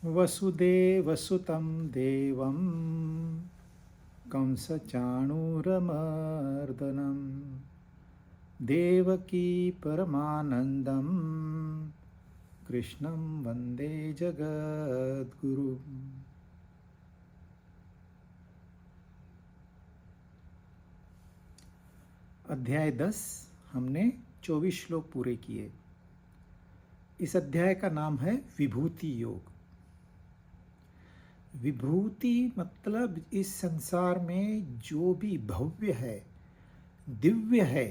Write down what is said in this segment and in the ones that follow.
वसुदेवसुतं देवं कंसचाणूरमर्दनं देवकी परमानन्दं कृष्णं वन्दे जगद्गुरुम्। अध्याय 10 हमने 24 श्लोक पूरे किए। इस अध्याय का नाम है विभूति योग। विभूति मतलब इस संसार में जो भी भव्य है, दिव्य है,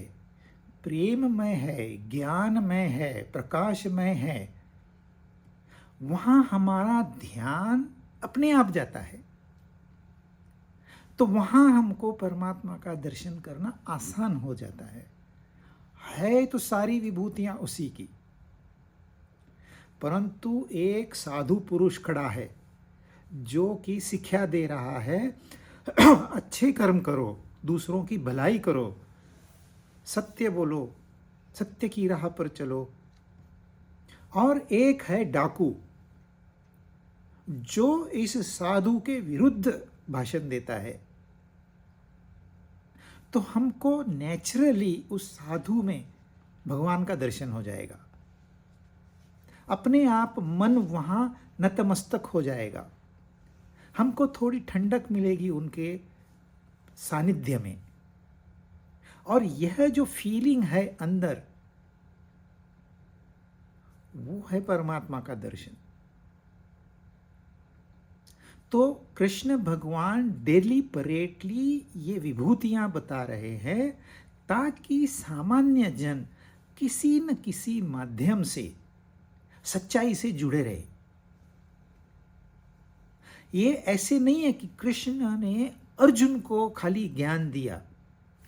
प्रेममय है, ज्ञानमय है, प्रकाशमय है, वहाँ हमारा ध्यान अपने आप जाता है। तो वहाँ हमको परमात्मा का दर्शन करना आसान हो जाता है तो सारी विभूतियाँ उसी की, परंतु एक साधु पुरुष खड़ा है जो कि शिक्षा दे रहा है अच्छे कर्म करो, दूसरों की भलाई करो, सत्य बोलो, सत्य की राह पर चलो। और एक है डाकू जो इस साधु के विरुद्ध भाषण देता है। तो हमको नेचुरली उस साधु में भगवान का दर्शन हो जाएगा, अपने आप मन वहाँ नतमस्तक हो जाएगा, हमको थोड़ी ठंडक मिलेगी उनके सानिध्य में। और यह जो फीलिंग है अंदर, वो है परमात्मा का दर्शन। तो कृष्ण भगवान डेलिबरेटली ये विभूतियां बता रहे हैं ताकि सामान्य जन किसी न किसी माध्यम से सच्चाई से जुड़े रहे। ये ऐसे नहीं है कि कृष्ण ने अर्जुन को खाली ज्ञान दिया,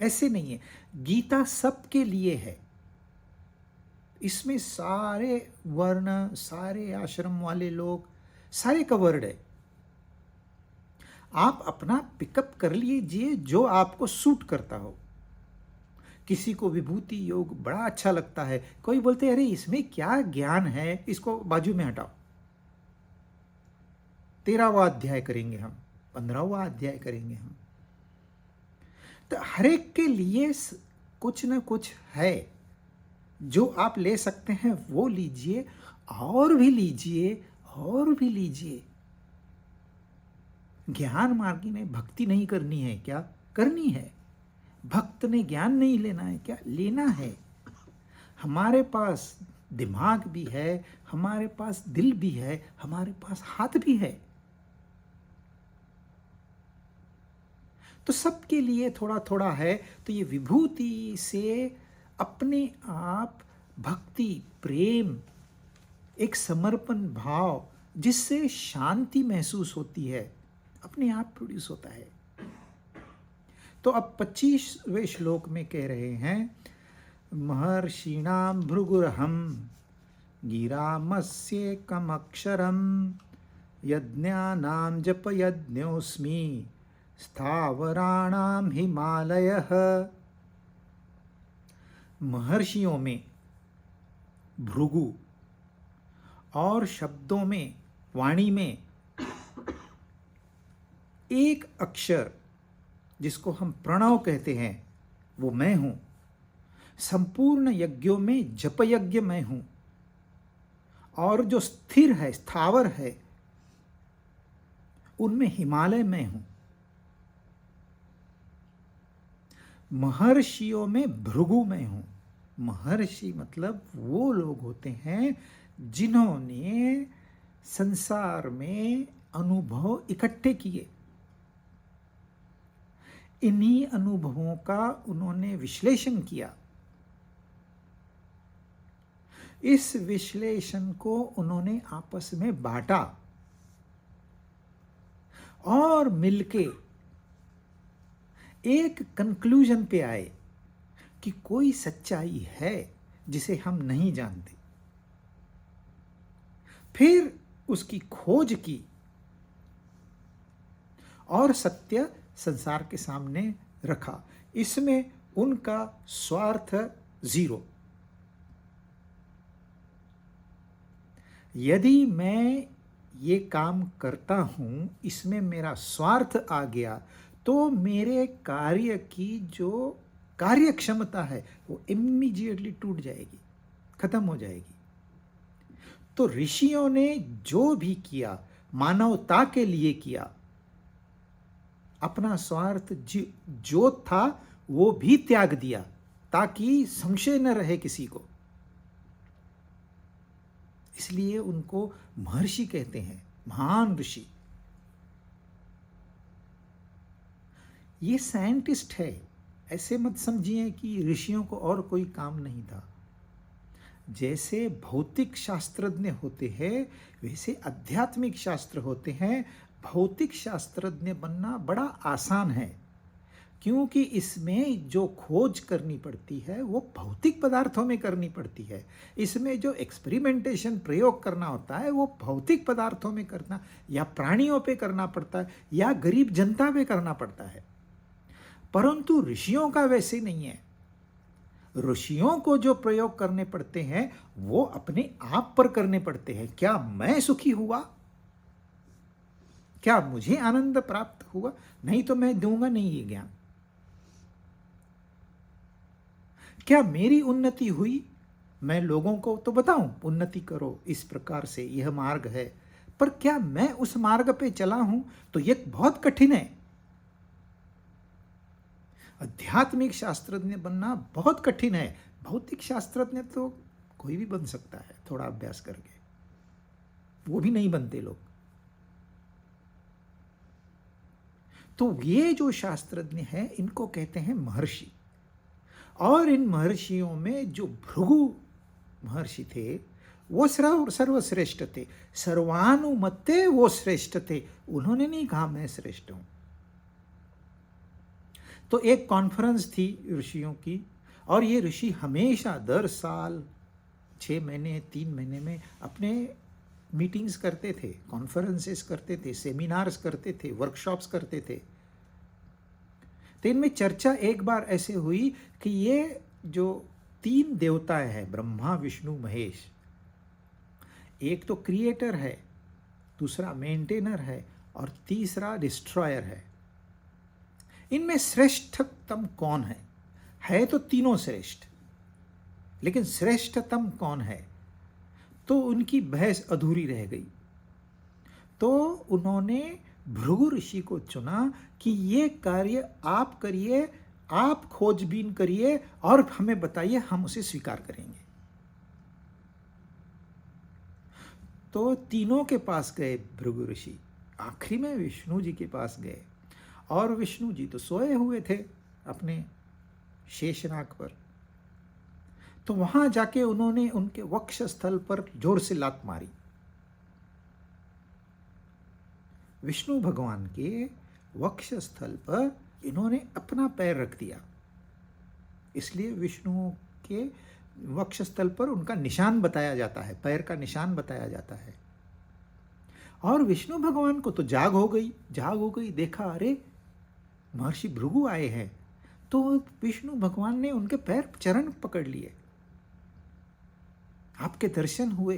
ऐसे नहीं है। गीता सबके लिए है। इसमें सारे वर्ण, सारे आश्रम वाले लोग, सारे कवर्ड है। आप अपना पिकअप कर लीजिए जो आपको सूट करता हो। किसी को विभूति योग बड़ा अच्छा लगता है, कोई बोलते हैं अरे इसमें क्या ज्ञान है, इसको बाजू में हटाओ। 13वां अध्याय करेंगे हम, 15वां अध्याय करेंगे हम। तो हर एक के लिए कुछ न कुछ है जो आप ले सकते हैं, वो लीजिए, और भी लीजिए, और भी लीजिए। ज्ञान मार्गी ने भक्ति नहीं करनी है क्या? करनी है। भक्त ने ज्ञान नहीं लेना है क्या? लेना है। हमारे पास दिमाग भी है, हमारे पास दिल भी है, हमारे पास हाथ भी है। तो सबके लिए थोड़ा थोड़ा है। तो ये विभूति से अपने आप भक्ति, प्रेम, एक समर्पण भाव जिससे शांति महसूस होती है, अपने आप प्रोड्यूस होता है। तो अब 25वें श्लोक में कह रहे हैं, महर्षिणाम भृगुरहम गिरामस्येकम अक्षरम यज्ञानाम जप यज्ञोस्मि स्थावराणाम हिमालयः। महर्षियों में भृगु और शब्दों में, वाणी में एक अक्षर जिसको हम प्रणव कहते हैं, वो मैं हूं। संपूर्ण यज्ञों में जप यज्ञ मैं हूं, और जो स्थिर है, स्थावर है, उनमें हिमालय मैं हूं। महर्षियों में भृगु मैं हूं। महर्षि मतलब वो लोग होते हैं जिन्होंने संसार में अनुभव इकट्ठे किए। इन्हीं अनुभवों का उन्होंने विश्लेषण किया। इस विश्लेषण को उन्होंने आपस में बांटा और मिलके एक कंक्लूजन पे आए कि कोई सच्चाई है जिसे हम नहीं जानते। फिर उसकी खोज की और सत्य संसार के सामने रखा। इसमें उनका स्वार्थ जीरो। यदि मैं ये काम करता हूँ, इसमें मेरा स्वार्थ आ गया, तो मेरे कार्य की जो कार्य क्षमता है वो इमीडिएटली टूट जाएगी, खत्म हो जाएगी। तो ऋषियों ने जो भी किया मानवता के लिए किया, अपना स्वार्थ जो था वो भी त्याग दिया, ताकि संशय न रहे किसी को। इसलिए उनको महर्षि कहते हैं, महान ऋषि। ये साइंटिस्ट है, ऐसे मत समझिए कि ऋषियों को और कोई काम नहीं था। जैसे भौतिक शास्त्रज्ञ होते हैं वैसे आध्यात्मिक शास्त्र होते हैं। भौतिक शास्त्रज्ञ बनना बड़ा आसान है, क्योंकि इसमें जो खोज करनी पड़ती है वो भौतिक पदार्थों में करनी पड़ती है। इसमें जो एक्सपेरिमेंटेशन प्रयोग करना होता है वो भौतिक पदार्थों में करना, या प्राणियों पे करना पड़ता है, या गरीब जनता पे करना पड़ता है। परंतु ऋषियों का वैसे नहीं है। ऋषियों को जो प्रयोग करने पड़ते हैं वो अपने आप पर करने पड़ते हैं। क्या मैं सुखी हुआ? क्या मुझे आनंद प्राप्त हुआ? नहीं तो मैं दूंगा नहीं ये ज्ञान। क्या मेरी उन्नति हुई? मैं लोगों को तो बताऊं उन्नति करो, इस प्रकार से यह मार्ग है, पर क्या मैं उस मार्ग पे चला हूं? तो यह बहुत कठिन है। आध्यात्मिक शास्त्रज्ञ बनना बहुत कठिन है। भौतिक शास्त्रज्ञ तो कोई भी बन सकता है थोड़ा अभ्यास करके, वो भी नहीं बनते लोग। तो ये जो शास्त्रज्ञ हैं इनको कहते हैं महर्षि। और इन महर्षियों में जो भृगु महर्षि थे वो सर्वश्रेष्ठ थे, सर्वानुमते वो श्रेष्ठ थे। उन्होंने नहीं कहा मैं श्रेष्ठ हूं। तो एक कॉन्फ्रेंस थी ऋषियों की, और ये ऋषि हमेशा दर साल 6 महीने 3 महीने में अपने मीटिंग्स करते थे, कॉन्फ्रेंसेस करते थे, सेमिनार्स करते थे, वर्कशॉप्स करते थे। तो इनमें चर्चा एक बार ऐसे हुई कि ये जो 3 देवताएं हैं, ब्रह्मा विष्णु महेश, एक तो क्रिएटर है, दूसरा मेंटेनर है, और तीसरा डिस्ट्रॉयर है। इनमें श्रेष्ठतम कौन है? है तो तीनों श्रेष्ठ, लेकिन श्रेष्ठतम कौन है? तो उनकी बहस अधूरी रह गई। तो उन्होंने भृगु ऋषि को चुना कि ये कार्य आप करिए, आप खोजबीन करिए और हमें बताइए, हम उसे स्वीकार करेंगे। तो तीनों के पास गए भृगु ऋषि, आखिरी में विष्णु जी के पास गए, और विष्णु जी तो सोए हुए थे अपने शेषनाग पर। तो वहां जाके उन्होंने उनके वक्ष स्थल पर जोर से लात मारी। विष्णु भगवान के वक्ष स्थल पर इन्होंने अपना पैर रख दिया, इसलिए विष्णु के वक्ष स्थल पर उनका निशान बताया जाता है, पैर का निशान बताया जाता है। और विष्णु भगवान को तो जाग हो गई, देखा अरे महर्षि भृगु आए हैं। तो विष्णु भगवान ने उनके पैर चरण पकड़ लिए, आपके दर्शन हुए।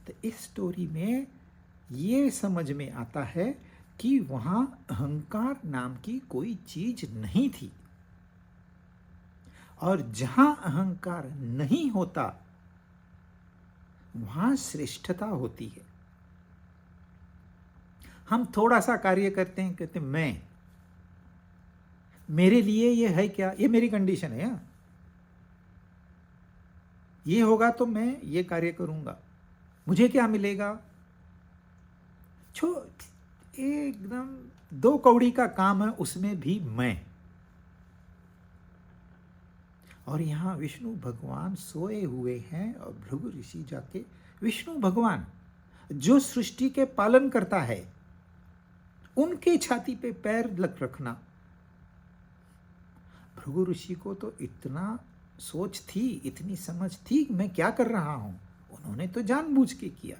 तो इस स्टोरी में ये समझ में आता है कि वहां अहंकार नाम की कोई चीज नहीं थी, और जहां अहंकार नहीं होता वहां श्रेष्ठता होती है। हम थोड़ा सा कार्य करते हैं, कहते हैं मैं, मेरे लिए ये है क्या, ये मेरी कंडीशन है, ये होगा तो मैं ये कार्य करूंगा, मुझे क्या मिलेगा। एकदम 2 कौड़ी का काम है, उसमें भी मैं। और यहां विष्णु भगवान सोए हुए हैं, और भृगु ऋषि जाके, विष्णु भगवान जो सृष्टि के पालन करता है, उनके छाती पे पैर रखना। भृगु ऋषि को तो इतना सोच थी, इतनी समझ थी कि मैं क्या कर रहा हूं। उन्होंने तो जानबूझ के किया,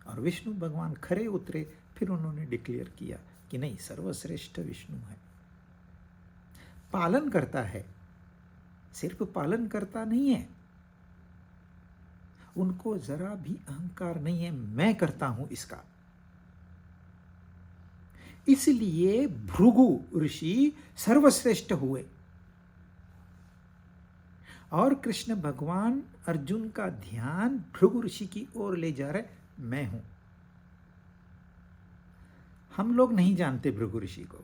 और विष्णु भगवान खरे उतरे। फिर उन्होंने डिक्लेयर किया कि नहीं, सर्वश्रेष्ठ विष्णु है, पालन करता है, सिर्फ पालन करता नहीं है, उनको जरा भी अहंकार नहीं है, मैं करता हूं इसका। इसलिए भृगु ऋषि सर्वश्रेष्ठ हुए और कृष्ण भगवान अर्जुन का ध्यान भृगु ऋषि की ओर ले जा रहे, मैं हूं। हम लोग नहीं जानते भृगु ऋषि को,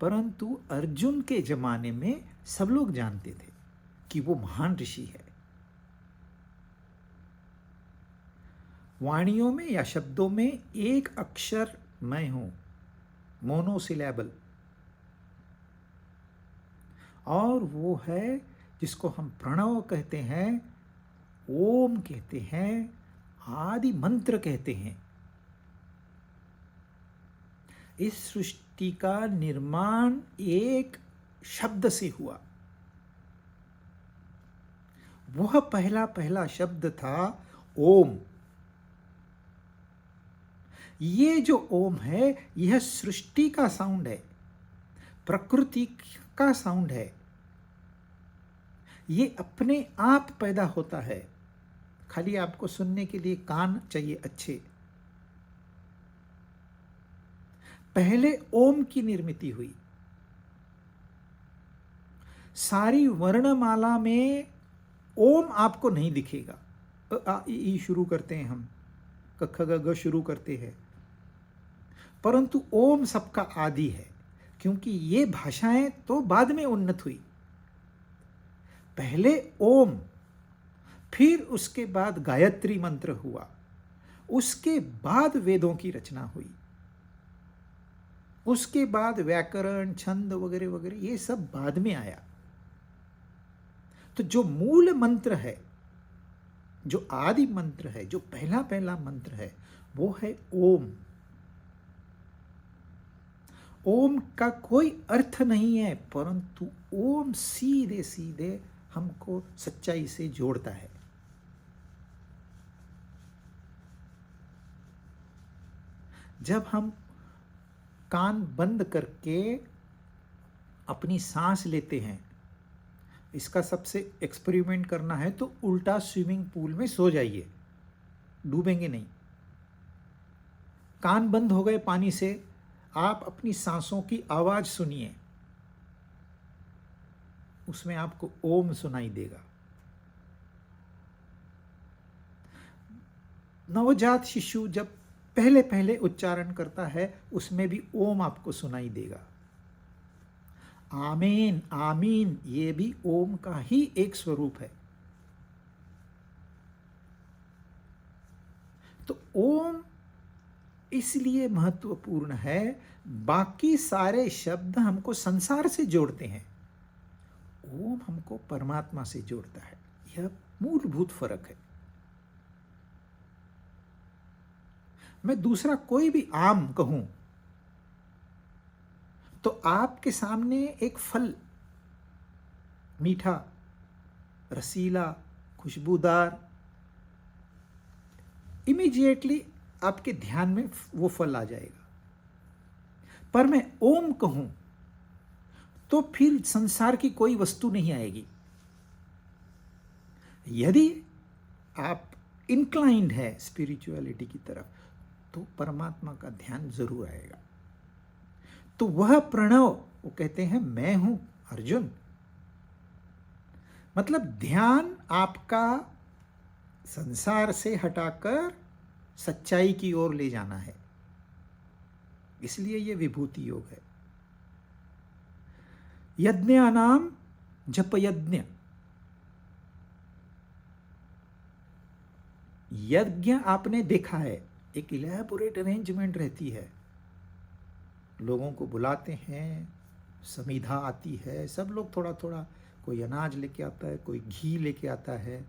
परंतु अर्जुन के जमाने में सब लोग जानते थे कि वो महान ऋषि है। वाणियों में या शब्दों में एक अक्षर मैं हूं, मोनोसिलेबल, और वो है जिसको हम प्रणव कहते हैं, ओम कहते हैं, आदि मंत्र कहते हैं। इस सृष्टि का निर्माण एक शब्द से हुआ। वह पहला पहला शब्द था ओम। ये जो ओम है, यह सृष्टि का साउंड है, प्रकृति का साउंड है। ये अपने आप पैदा होता है, खाली आपको सुनने के लिए कान चाहिए अच्छे। पहले ओम की निर्मित हुई। सारी वर्णमाला में ओम आपको नहीं दिखेगा। अ आ इ ई शुरू करते हैं हम, क ख ग घ शुरू करते हैं, परंतु ओम सबका आदि है, क्योंकि ये भाषाएं तो बाद में उन्नत हुई। पहले ओम, फिर उसके बाद गायत्री मंत्र हुआ, उसके बाद वेदों की रचना हुई, उसके बाद व्याकरण, छंद वगैरह वगैरह ये सब बाद में आया। तो जो मूल मंत्र है, जो आदि मंत्र है, जो पहला पहला मंत्र है, वो है ओम। ओम का कोई अर्थ नहीं है, परंतु ओम सीधे सीधे हमको सच्चाई से जोड़ता है। जब हम कान बंद करके अपनी सांस लेते हैं, इसका सबसे एक्सपेरिमेंट करना है तो उल्टा स्विमिंग पूल में सो जाइए, डूबेंगे नहीं। कान बंद हो गए पानी से, आप अपनी सांसों की आवाज सुनिए, उसमें आपको ओम सुनाई देगा। नवजात शिशु जब पहले पहले उच्चारण करता है, उसमें भी ओम आपको सुनाई देगा। आमीन, आमीन, ये भी ओम का ही एक स्वरूप है। तो ओम इसलिए महत्वपूर्ण है, बाकी सारे शब्द हमको संसार से जोड़ते हैं, ओम हमको परमात्मा से जोड़ता है। यह मूलभूत फर्क है। मैं दूसरा कोई भी आम कहूं तो आपके सामने एक फल, मीठा, रसीला, खुशबूदार, इमीडिएटली आपके ध्यान में वो फल आ जाएगा। पर मैं ओम कहूं तो फिर संसार की कोई वस्तु नहीं आएगी। यदि आप इंक्लाइंड है स्पिरिचुअलिटी की तरफ, तो परमात्मा का ध्यान जरूर आएगा। तो वह प्रणव, वो कहते हैं मैं हूं अर्जुन, मतलब ध्यान आपका संसार से हटाकर सच्चाई की ओर ले जाना है। इसलिए यह विभूति योग है। यज्ञानाम जप यज्ञ, यज्ञ आपने देखा है, एक इलैबोरेट अरेंजमेंट रहती है, लोगों को बुलाते हैं, समिधा आती है, सब लोग थोड़ा थोड़ा, कोई अनाज लेके आता है, कोई घी लेके आता है,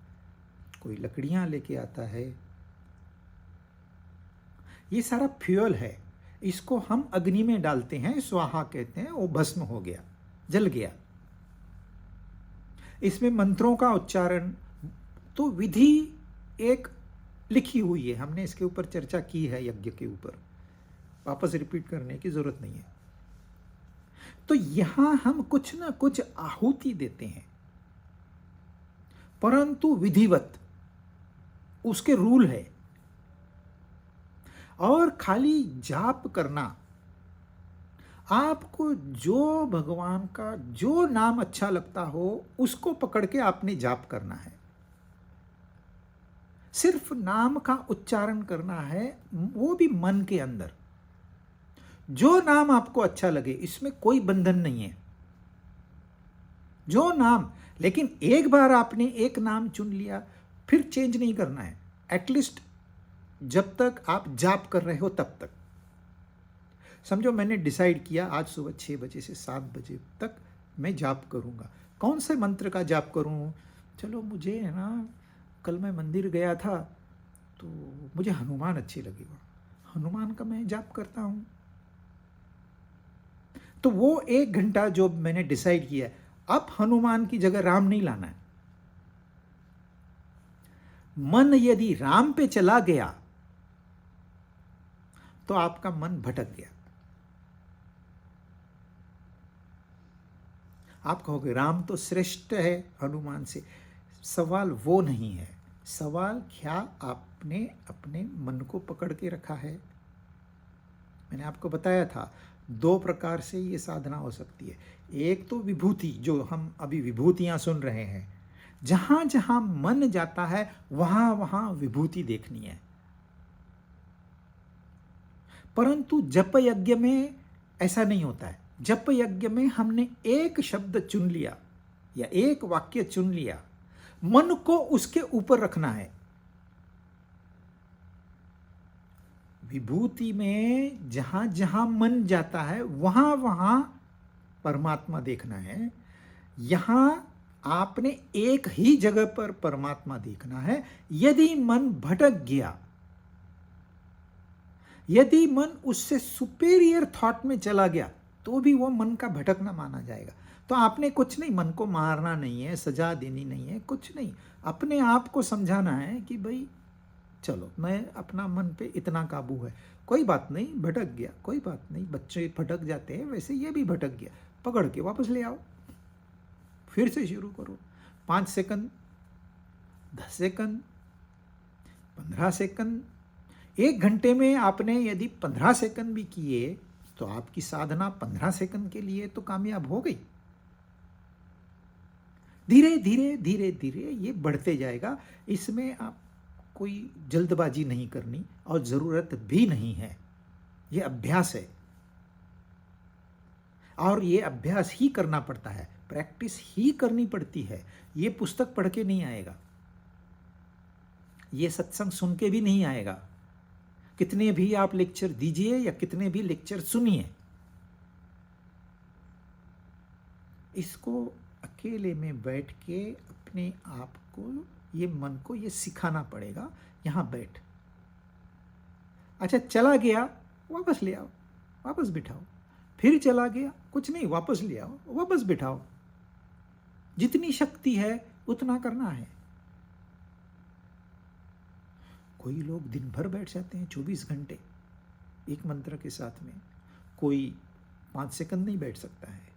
कोई लकड़ियां लेके आता है। ये सारा फ्यूल है, इसको हम अग्नि में डालते हैं, स्वाहा कहते हैं, वो भस्म हो गया, जल गया। इसमें मंत्रों का उच्चारण, तो विधि एक लिखी हुई है, हमने इसके ऊपर चर्चा की है, यज्ञ के ऊपर वापस रिपीट करने की जरूरत नहीं है। तो यहां हम कुछ ना कुछ आहुति देते हैं, परंतु विधिवत उसके रूल है। और खाली जाप करना, आपको जो भगवान का जो नाम अच्छा लगता हो उसको पकड़ के आपने जाप करना है। सिर्फ नाम का उच्चारण करना है, वो भी मन के अंदर। जो नाम आपको अच्छा लगे, इसमें कोई बंधन नहीं है। जो नाम, लेकिन एक बार आपने एक नाम चुन लिया, फिर चेंज नहीं करना है। एटलीस्ट जब तक आप जाप कर रहे हो तब तक। समझो मैंने डिसाइड किया आज सुबह 6 बजे से 7 बजे तक मैं जाप करूंगा। कौन से मंत्र का जाप करूं? चलो मुझे है ना, कल मैं मंदिर गया था तो मुझे हनुमान अच्छी लगी, हनुमान का मैं जाप करता हूं। तो वो 1 घंटा जो मैंने डिसाइड किया, अब हनुमान की जगह राम नहीं लाना है। मन यदि राम पे चला गया तो आपका मन भटक गया। आप कहोगे राम तो श्रेष्ठ है हनुमान से। सवाल वो नहीं है। सवाल क्या आपने अपने मन को पकड़ के रखा है। मैंने आपको बताया था 2 प्रकार से ये साधना हो सकती है। एक तो विभूति, जो हम अभी विभूतियां सुन रहे हैं, जहां जहां मन जाता है वहां वहां विभूति देखनी है। परंतु जप यज्ञ में ऐसा नहीं होता है। जप यज्ञ में हमने एक शब्द चुन लिया या एक वाक्य चुन लिया, मन को उसके ऊपर रखना है। विभूति में जहां जहां मन जाता है वहां वहां परमात्मा देखना है। यहां आपने एक ही जगह पर परमात्मा देखना है। यदि मन भटक गया, यदि मन उससे सुपेरियर थॉट में चला गया, तो भी वो मन का भटकना माना जाएगा। तो आपने कुछ नहीं, मन को मारना नहीं है, सजा देनी नहीं है, कुछ नहीं। अपने आप को समझाना है कि भाई चलो, मैं अपना मन पे इतना काबू है, कोई बात नहीं, भटक गया, कोई बात नहीं। बच्चे भटक जाते हैं, वैसे ये भी भटक गया, पकड़ के वापस ले आओ, फिर से शुरू करो। 5 सेकंड, 10 सेकंड, 15 सेकंड। 1 घंटे में आपने यदि 15 सेकंड भी किए तो आपकी साधना 15 सेकंड के लिए तो कामयाब हो गई। धीरे धीरे धीरे धीरे ये बढ़ते जाएगा। इसमें आप कोई जल्दबाजी नहीं करनी और जरूरत भी नहीं है। ये अभ्यास है और ये अभ्यास ही करना पड़ता है, प्रैक्टिस ही करनी पड़ती है। ये पुस्तक पढ़ के नहीं आएगा, ये सत्संग सुन के भी नहीं आएगा। कितने भी आप लेक्चर दीजिए या कितने भी लेक्चर सुनिए, इसको अकेले में बैठ के अपने आप को, ये मन को ये सिखाना पड़ेगा। यहां बैठ, अच्छा चला गया, वापस ले आओ, वापस बिठाओ। फिर चला गया, कुछ नहीं, वापस ले आओ, वापस बिठाओ। जितनी शक्ति है उतना करना है। कोई लोग दिन भर बैठ जाते हैं, 24 घंटे एक मंत्र के साथ में। कोई 5 सेकंड नहीं बैठ सकता है।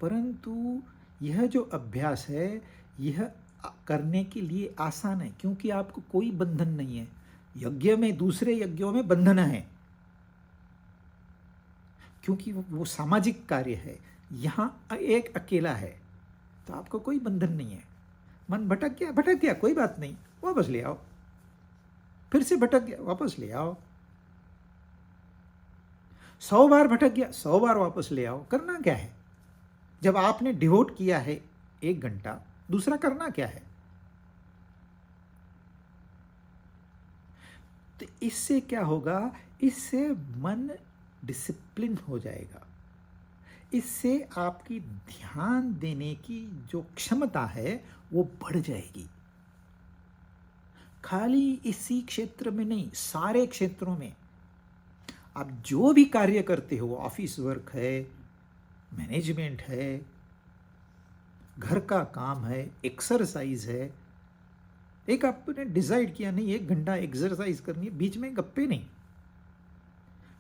परंतु यह जो अभ्यास है, यह करने के लिए आसान है, क्योंकि आपको कोई बंधन नहीं है। यज्ञ में, दूसरे यज्ञों में बंधन है, क्योंकि वो सामाजिक कार्य है। यहां एक अकेला है, तो आपको कोई बंधन नहीं है। मन भटक गया, भटक गया, कोई बात नहीं, वापस ले आओ। फिर से भटक गया, वापस ले आओ। 100 बार भटक गया, 100 बार वापस ले आओ। करना क्या है? जब आपने डिवोट किया है 1 घंटा, दूसरा करना क्या है? तो इससे क्या होगा? इससे मन डिसिप्लिन हो जाएगा। इससे आपकी ध्यान देने की जो क्षमता है वो बढ़ जाएगी। खाली इसी क्षेत्र में नहीं, सारे क्षेत्रों में आप जो भी कार्य करते हो, ऑफिस वर्क है, मैनेजमेंट है, घर का काम है, एक्सरसाइज है। एक आपने डिसाइड किया नहीं 1 घंटा एक्सरसाइज करनी है, बीच में गप्पे नहीं।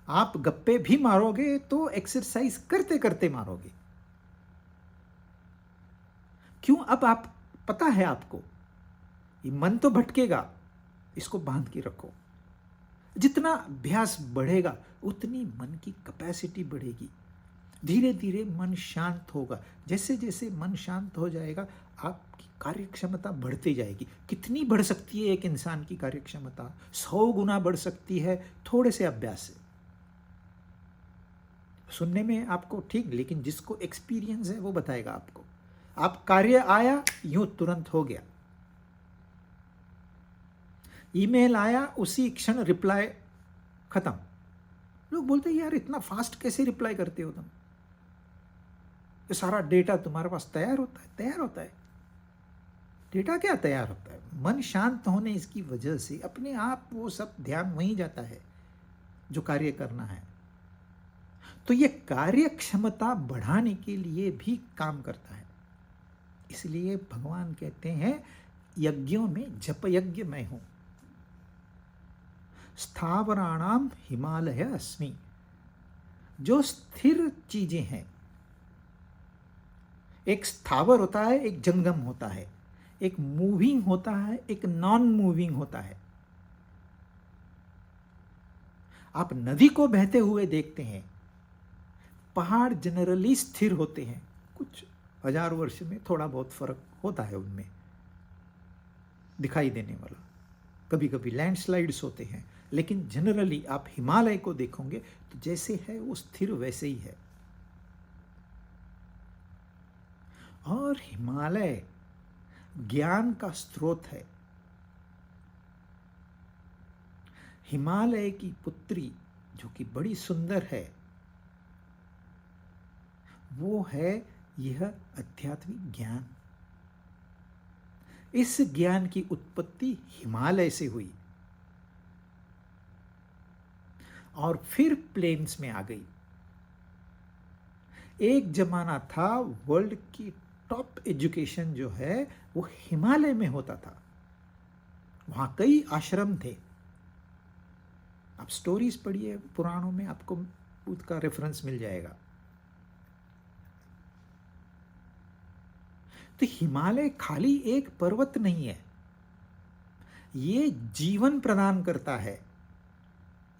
आप गप्पे भी मारोगे तो एक्सरसाइज करते करते मारोगे। क्यों? अब आप पता है आपको, ये मन तो भटकेगा, इसको बांध के रखो। जितना अभ्यास बढ़ेगा उतनी मन की कैपेसिटी बढ़ेगी। धीरे धीरे मन शांत होगा। जैसे जैसे मन शांत हो जाएगा आपकी कार्य क्षमता बढ़ती जाएगी। कितनी बढ़ सकती है एक इंसान की कार्य क्षमता? 100 गुना बढ़ सकती है थोड़े से अभ्यास से। सुनने में आपको ठीक, लेकिन जिसको एक्सपीरियंस है वो बताएगा आपको। आप कार्य आया, यूं तुरंत हो गया। ईमेल आया, उसी क्षण रिप्लाई खत्म। लोग बोलते हैं यार इतना फास्ट कैसे रिप्लाई करते हो तुम? ये सारा डेटा तुम्हारे पास तैयार होता है। डेटा क्या तैयार होता है? मन शांत होने इसकी वजह से अपने आप वो सब ध्यान वहीं जाता है जो कार्य करना है। तो ये कार्य क्षमता बढ़ाने के लिए भी काम करता है। इसलिए भगवान कहते हैं यज्ञों में जप यज्ञ मैं हूं। स्थावराणाम हिमालय अस्मि। जो स्थिर चीजें हैं, एक स्थावर होता है, एक जंगम होता है, एक मूविंग होता है, एक नॉन मूविंग होता है। आप नदी को बहते हुए देखते हैं। पहाड़ जनरली स्थिर होते हैं, कुछ 1000 वर्ष में थोड़ा बहुत फर्क होता है उनमें दिखाई देने वाला। कभी कभी लैंडस्लाइड्स होते हैं, लेकिन जनरली आप हिमालय को देखोगे तो जैसे है वो स्थिर वैसे ही है। और हिमालय ज्ञान का स्रोत है। हिमालय की पुत्री जो कि बड़ी सुंदर है, वो है यह आध्यात्मिक ज्ञान। इस ज्ञान की उत्पत्ति हिमालय से हुई और फिर प्लेन्स में आ गई। एक जमाना था वर्ल्ड की टॉप एजुकेशन जो है वो हिमालय में होता था। वहां कई आश्रम थे। आप स्टोरीज पढ़िए पुराणों में, आपको उसका रेफरेंस मिल जाएगा। तो हिमालय खाली एक पर्वत नहीं है, ये जीवन प्रदान करता है।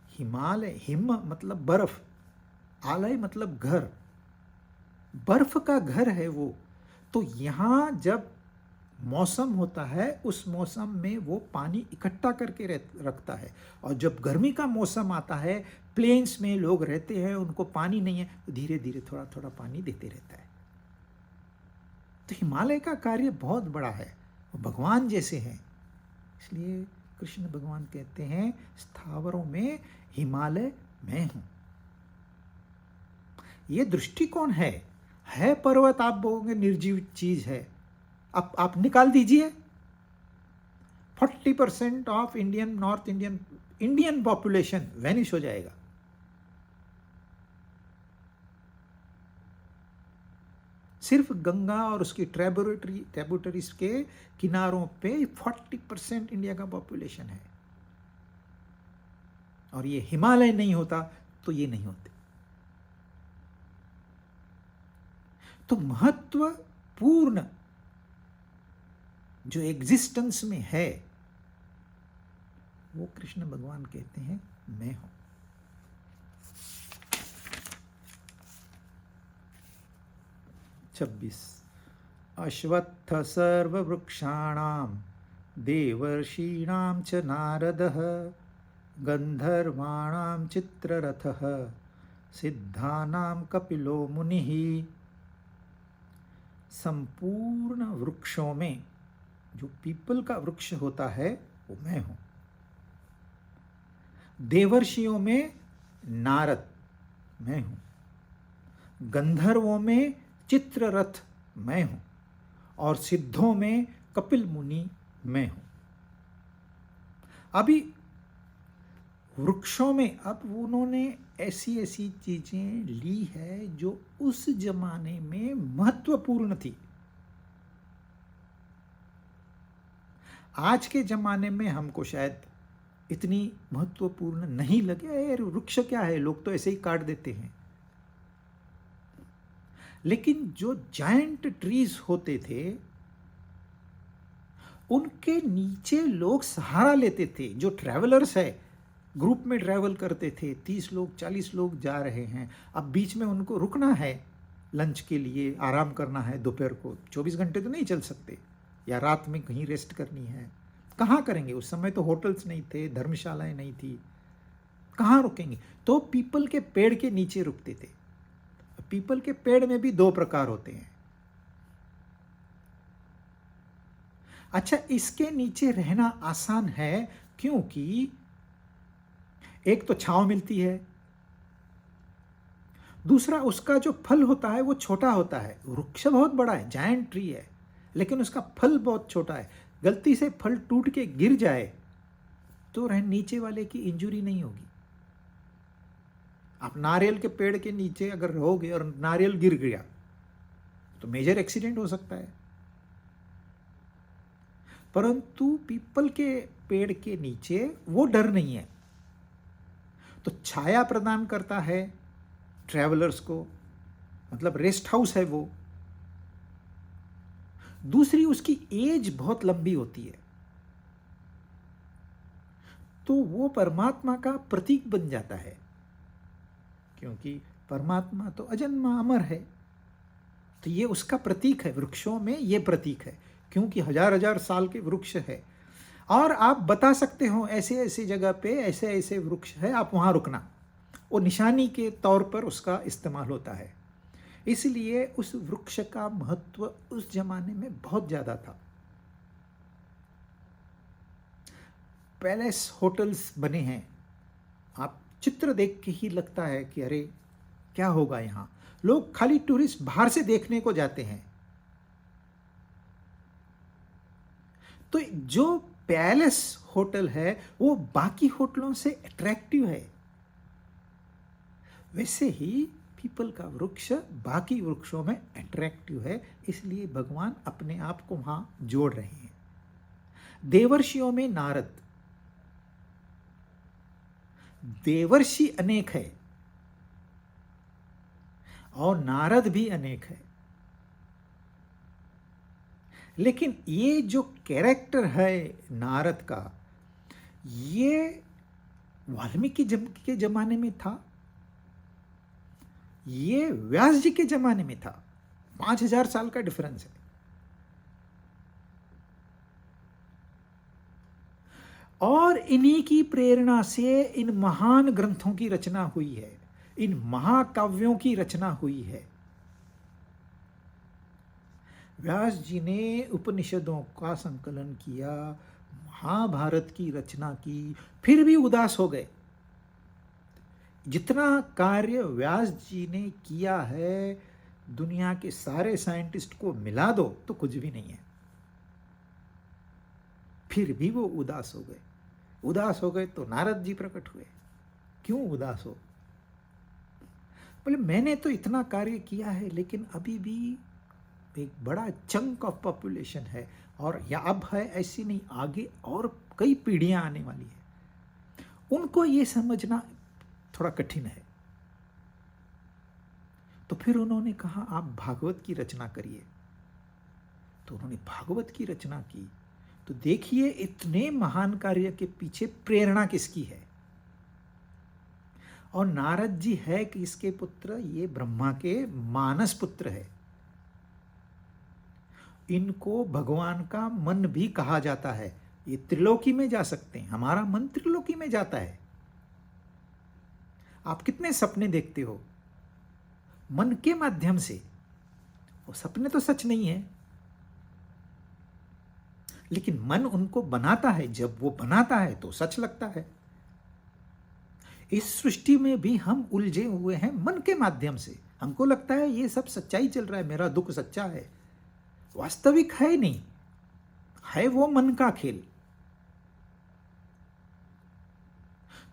हिमालय, हिम मतलब बर्फ, आलय मतलब घर, बर्फ का घर है वो। तो यहां जब मौसम होता है उस मौसम में वो पानी इकट्ठा करके रखता है। और जब गर्मी का मौसम आता है, प्लेन्स में लोग रहते हैं, उनको पानी नहीं है, तो धीरे धीरे थोड़ा थोड़ा पानी देते रहता है। तो हिमालय का कार्य बहुत बड़ा है, वो भगवान जैसे हैं। इसलिए कृष्ण भगवान कहते हैं स्थावरों में हिमालय मैं हूं। ये दृष्टिकोण है पर्वत आप बोलोगे निर्जीव चीज है। अब आप निकाल दीजिए 40% of north Indian population vanish हो जाएगा। सिर्फ गंगा और उसकी ट्रिब्यूटरीज के किनारों पे 40% इंडिया का पॉपुलेशन है। और ये हिमालय नहीं होता तो ये नहीं होते। तो महत्वपूर्ण जो एग्जिस्टेंस में है वो कृष्ण भगवान कहते हैं मैं हूं। छब्बीस। अश्वत्थ सर्ववृक्षाणां देवर्षीणां च नारदः गंधर्वाणां चित्ररथः सिद्धानां कपिलो मुनिः। संपूर्ण वृक्षों में जो पीपल का वृक्ष होता है वो मैं हूं। देवर्षियों में नारद मैं हूं, गंधर्वों में चित्ररथ मैं हूं, और सिद्धों में कपिल मुनि मैं हूं। अभी वृक्षों में अब उन्होंने ऐसी ऐसी चीजें ली है जो उस जमाने में महत्वपूर्ण थी। आज के जमाने में हमको शायद इतनी महत्वपूर्ण नहीं लगे। यार वृक्ष क्या है, लोग तो ऐसे ही काट देते हैं। लेकिन जो जायंट ट्रीज होते थे उनके नीचे लोग सहारा लेते थे। जो ट्रैवलर्स है, ग्रुप में ट्रैवल करते थे, 30 लोग 40 लोग जा रहे हैं, अब बीच में उनको रुकना है लंच के लिए, आराम करना है, दोपहर को 24 घंटे तो नहीं चल सकते, या रात में कहीं रेस्ट करनी है, कहाँ करेंगे? उस समय तो होटल्स नहीं थे, धर्मशालाएं नहीं थी, कहाँ रुकेंगे? तो पीपल के पेड़ के नीचे रुकते थे। पीपल के पेड़ में भी दो प्रकार होते हैं। अच्छा, इसके नीचे रहना आसान है क्योंकि एक तो छांव मिलती है, दूसरा उसका जो फल होता है वो छोटा होता है। वृक्ष बहुत बड़ा है, जायंट ट्री है, लेकिन उसका फल बहुत छोटा है। गलती से फल टूट के गिर जाए तो नीचे वाले की इंजुरी नहीं होगी। आप नारियल के पेड़ के नीचे अगर रहोगे और नारियल गिर गया तो मेजर एक्सीडेंट हो सकता है। परंतु पीपल के पेड़ के नीचे वो डर नहीं है, तो छाया प्रदान करता है ट्रैवलर्स को, मतलब रेस्ट हाउस है वो। दूसरी, उसकी एज बहुत लंबी होती है, तो वो परमात्मा का प्रतीक बन जाता है, क्योंकि परमात्मा तो अजन्मा अमर है, तो ये उसका प्रतीक है। वृक्षों में ये प्रतीक है, क्योंकि हजार हजार साल के वृक्ष है। और आप बता सकते हो ऐसे ऐसे जगह पे ऐसे ऐसे वृक्ष है, आप वहाँ रुकना, वो निशानी के तौर पर उसका इस्तेमाल होता है। इसलिए उस वृक्ष का महत्व उस जमाने में बहुत ज़्यादा था। पैलेस होटल्स बने हैं, आप चित्र देख के ही लगता है कि अरे क्या होगा यहाँ। लोग खाली टूरिस्ट बाहर से देखने को जाते हैं। तो जो पैलेस होटल है वो बाकी होटलों से अट्रैक्टिव है, वैसे ही पीपल का वृक्ष बाकी वृक्षों में अट्रैक्टिव है। इसलिए भगवान अपने आप को वहां जोड़ रहे हैं। देवर्षियों में नारद, देवर्षि अनेक है और नारद भी अनेक है, लेकिन ये जो कैरेक्टर है नारद का, ये वाल्मीकि के जमाने में था, ये व्यास जी के जमाने में था। 5000 साल का डिफरेंस है। और इन्हीं की प्रेरणा से इन महान ग्रंथों की रचना हुई है, इन महाकाव्यों की रचना हुई है। व्यास जी ने उपनिषदों का संकलन किया, महाभारत की रचना की, फिर भी उदास हो गए। जितना कार्य व्यास जी ने किया है, दुनिया के सारे साइंटिस्ट को मिला दो तो कुछ भी नहीं है। फिर भी वो उदास हो गए। उदास हो गए तो नारद जी प्रकट हुए। क्यों उदास हो? बोले मैंने तो इतना कार्य किया है, लेकिन अभी भी एक बड़ा चंक ऑफ पॉपुलेशन है, और या अब है ऐसी नहीं, आगे और कई पीढ़ियां आने वाली है, उनको ये समझना थोड़ा कठिन है। तो फिर उन्होंने कहा आप भागवत की रचना करिए। तो उन्होंने भागवत की रचना की। तो देखिए इतने महान कार्य के पीछे प्रेरणा किसकी है। और नारद जी है किसके पुत्र? ये ब्रह्मा के मानस पुत्र है। इनको भगवान का मन भी कहा जाता है। ये त्रिलोकी में जा सकते हैं, हमारा मन त्रिलोकी में जाता है। आप कितने सपने देखते हो मन के माध्यम से? वो सपने तो सच नहीं है, लेकिन मन उनको बनाता है। जब वो बनाता है तो सच लगता है। इस सृष्टि में भी हम उलझे हुए हैं मन के माध्यम से। हमको लगता है ये सब सच्चाई चल रहा है, मेरा दुख सच्चा है। वास्तविक है नहीं, है वो मन का खेल।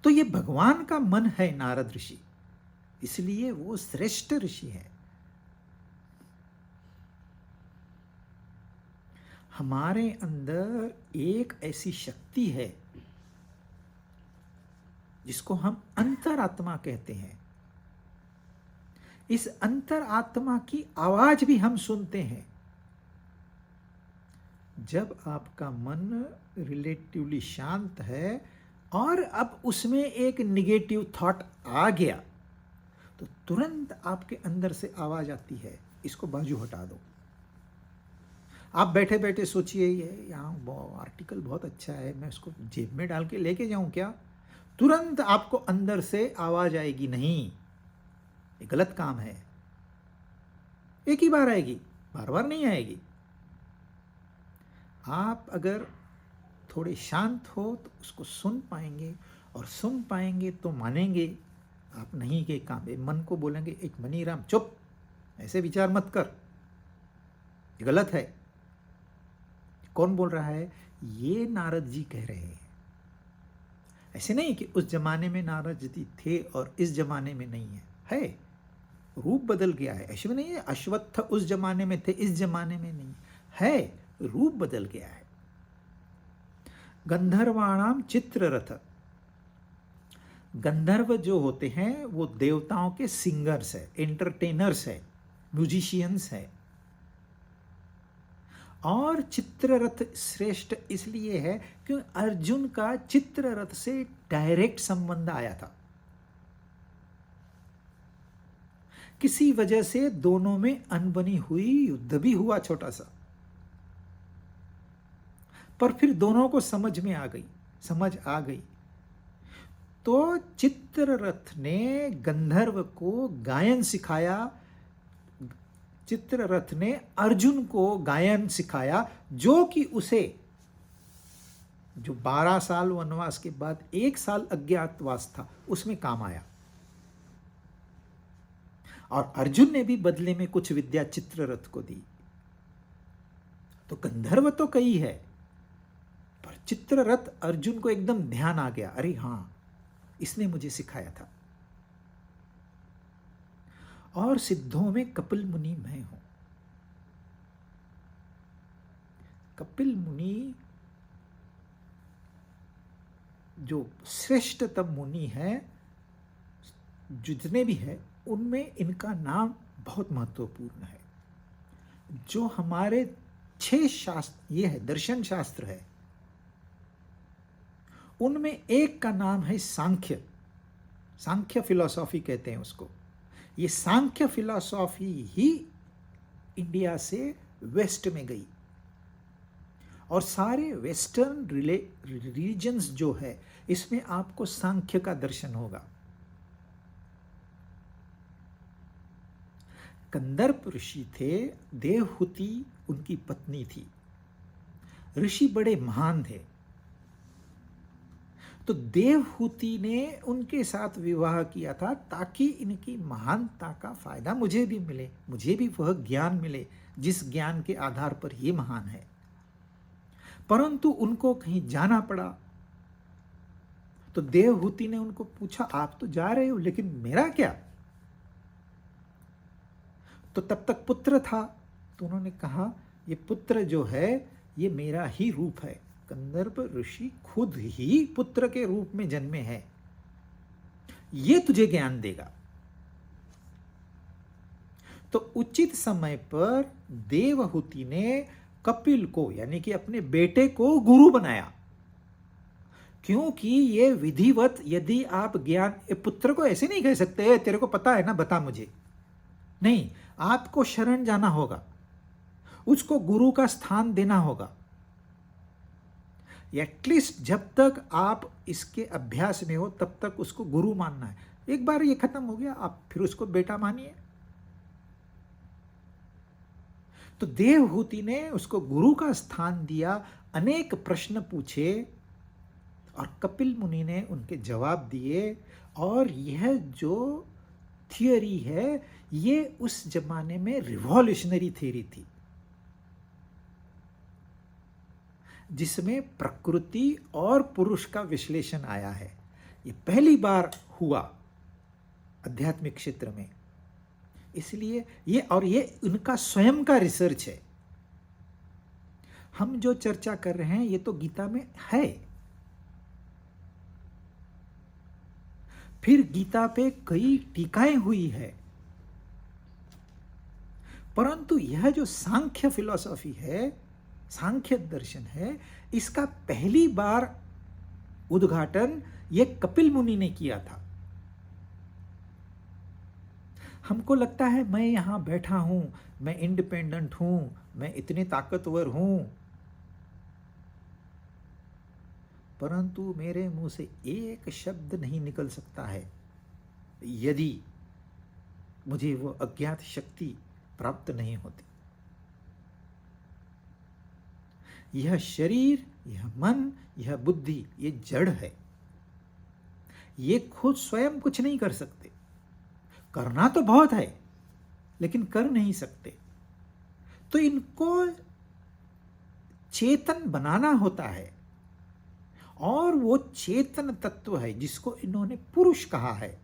तो ये भगवान का मन है नारद ऋषि, इसलिए वो श्रेष्ठ ऋषि है। हमारे अंदर एक ऐसी शक्ति है जिसको हम अंतरात्मा कहते हैं। इस अंतरात्मा की आवाज भी हम सुनते हैं। जब आपका मन रिलेटिवली शांत है और अब उसमें एक निगेटिव थॉट आ गया, तो तुरंत आपके अंदर से आवाज आती है, इसको बाजू हटा दो। आप बैठे बैठे सोचिए, ये यहाँ आर्टिकल बहुत अच्छा है, मैं इसको जेब में डाल के लेके जाऊं क्या? तुरंत आपको अंदर से आवाज आएगी, नहीं, ये गलत काम है। एक ही बार आएगी, बार बार नहीं आएगी। आप अगर थोड़े शांत हो तो उसको सुन पाएंगे, और सुन पाएंगे तो मानेंगे आप नहीं के काम। मन को बोलेंगे, एक मनीराम चुप, ऐसे विचार मत कर, ये गलत है। कौन बोल रहा है? ये नारद जी कह रहे हैं। ऐसे नहीं कि उस जमाने में नारद जी थे और इस जमाने में नहीं है, रूप बदल गया है। ऐसे में नहीं है अश्वत्थ उस जमाने में थे, इस जमाने में नहीं है, रूप बदल गया है। गंधर्वाणाम चित्ररथ, गंधर्व जो होते हैं वो देवताओं के सिंगर्स है, एंटरटेनर्स है, म्यूजिशियंस है। और चित्ररथ श्रेष्ठ इसलिए है क्योंकि अर्जुन का चित्ररथ से डायरेक्ट संबंध आया था। किसी वजह से दोनों में अनबनी हुई, युद्ध भी हुआ छोटा सा, पर फिर दोनों को समझ आ गई। तो चित्ररथ ने गंधर्व को गायन सिखाया, चित्ररथ ने अर्जुन को गायन सिखाया, जो कि उसे जो 12 साल वनवास के बाद 1 साल अज्ञातवास था उसमें काम आया। और अर्जुन ने भी बदले में कुछ विद्या चित्ररथ को दी। तो गंधर्व तो कई है, पर चित्ररथ अर्जुन को एकदम ध्यान आ गया, अरे हां, इसने मुझे सिखाया था। और सिद्धों में कपिल मुनि मैं हूं। कपिल मुनि जो श्रेष्ठतम मुनि है, जितने भी है उनमें इनका नाम बहुत महत्वपूर्ण है। जो हमारे 6 शास्त्र ये है, दर्शन शास्त्र है, उनमें एक का नाम है सांख्य। सांख्य फिलॉसॉफी कहते हैं उसको। ये सांख्य फिलॉसॉफी ही इंडिया से वेस्ट में गई, और सारे वेस्टर्न रिलीजन्स जो है इसमें आपको सांख्य का दर्शन होगा। कंदर्प ऋषि थे, देवहूति उनकी पत्नी थी। ऋषि बड़े महान थे, तो देवहूति ने उनके साथ विवाह किया था ताकि इनकी महानता का फायदा मुझे भी मिले, मुझे भी वह ज्ञान मिले जिस ज्ञान के आधार पर ये महान है। परंतु उनको कहीं जाना पड़ा, तो देवहूति ने उनको पूछा, आप तो जा रहे हो लेकिन मेरा क्या? तो तब तक पुत्र था, तो उन्होंने कहा, ये पुत्र जो है ये मेरा ही रूप है। कंदर्प ऋषि खुद ही पुत्र के रूप में जन्मे हैं, ये तुझे ज्ञान देगा। तो उचित समय पर देवहूति ने कपिल को, यानी कि अपने बेटे को गुरु बनाया, क्योंकि ये विधिवत, यदि आप ज्ञान, पुत्र को ऐसे नहीं कह सकते तेरे को पता है ना, बता मुझे, नहीं, आपको शरण जाना होगा, उसको गुरु का स्थान देना होगा। एटलीस्ट जब तक आप इसके अभ्यास में हो तब तक उसको गुरु मानना है। एक बार ये खत्म हो गया, आप फिर उसको बेटा मानिए। तो देवहूति ने उसको गुरु का स्थान दिया, अनेक प्रश्न पूछे और कपिल मुनि ने उनके जवाब दिए। और यह जो थियरी है ये उस जमाने में रिवॉल्यूशनरी थियरी थी, जिसमें प्रकृति और पुरुष का विश्लेषण आया है। ये पहली बार हुआ आध्यात्मिक क्षेत्र में, इसलिए ये उनका स्वयं का रिसर्च है। हम जो चर्चा कर रहे हैं ये तो गीता में है। फिर गीता पे कई टीकाएं हुई है, परंतु यह जो सांख्य फिलॉसफी है, सांख्य दर्शन है, इसका पहली बार उद्घाटन ये कपिल मुनि ने किया था। हमको लगता है मैं यहां बैठा हूं, मैं इंडिपेंडेंट हूं, मैं इतने ताकतवर हूं, परंतु मेरे मुंह से एक शब्द नहीं निकल सकता है यदि मुझे वो अज्ञात शक्ति प्राप्त नहीं होती। यह शरीर, यह मन, यह बुद्धि, ये जड़ है, ये खुद स्वयं कुछ नहीं कर सकते। करना तो बहुत है लेकिन कर नहीं सकते, तो इनको चेतन बनाना होता है। और वो चेतन तत्व है जिसको इन्होंने पुरुष कहा है,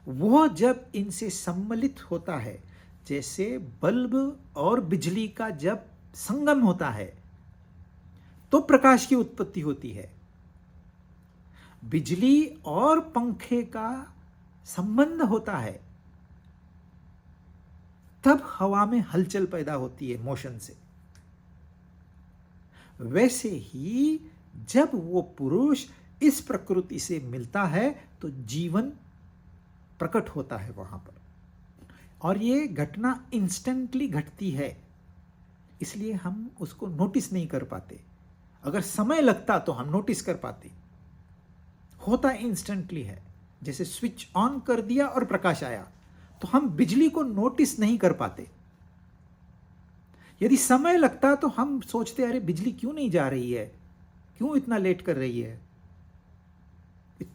वो जब इनसे सम्मिलित होता है, जैसे बल्ब और बिजली का जब संगम होता है तो प्रकाश की उत्पत्ति होती है। बिजली और पंखे का संबंध होता है, तब हवा में हलचल पैदा होती है मोशन से। वैसे ही जब वो पुरुष इस प्रकृति से मिलता है तो जीवन प्रकट होता है वहां पर। और ये घटना इंस्टेंटली घटती है, इसलिए हम उसको नोटिस नहीं कर पाते। अगर समय लगता तो हम नोटिस कर पाते। होता इंस्टेंटली है, जैसे स्विच ऑन कर दिया और प्रकाश आया, तो हम बिजली को नोटिस नहीं कर पाते। यदि समय लगता तो हम सोचते अरे बिजली क्यों नहीं जा रही है, क्यों इतना लेट कर रही है।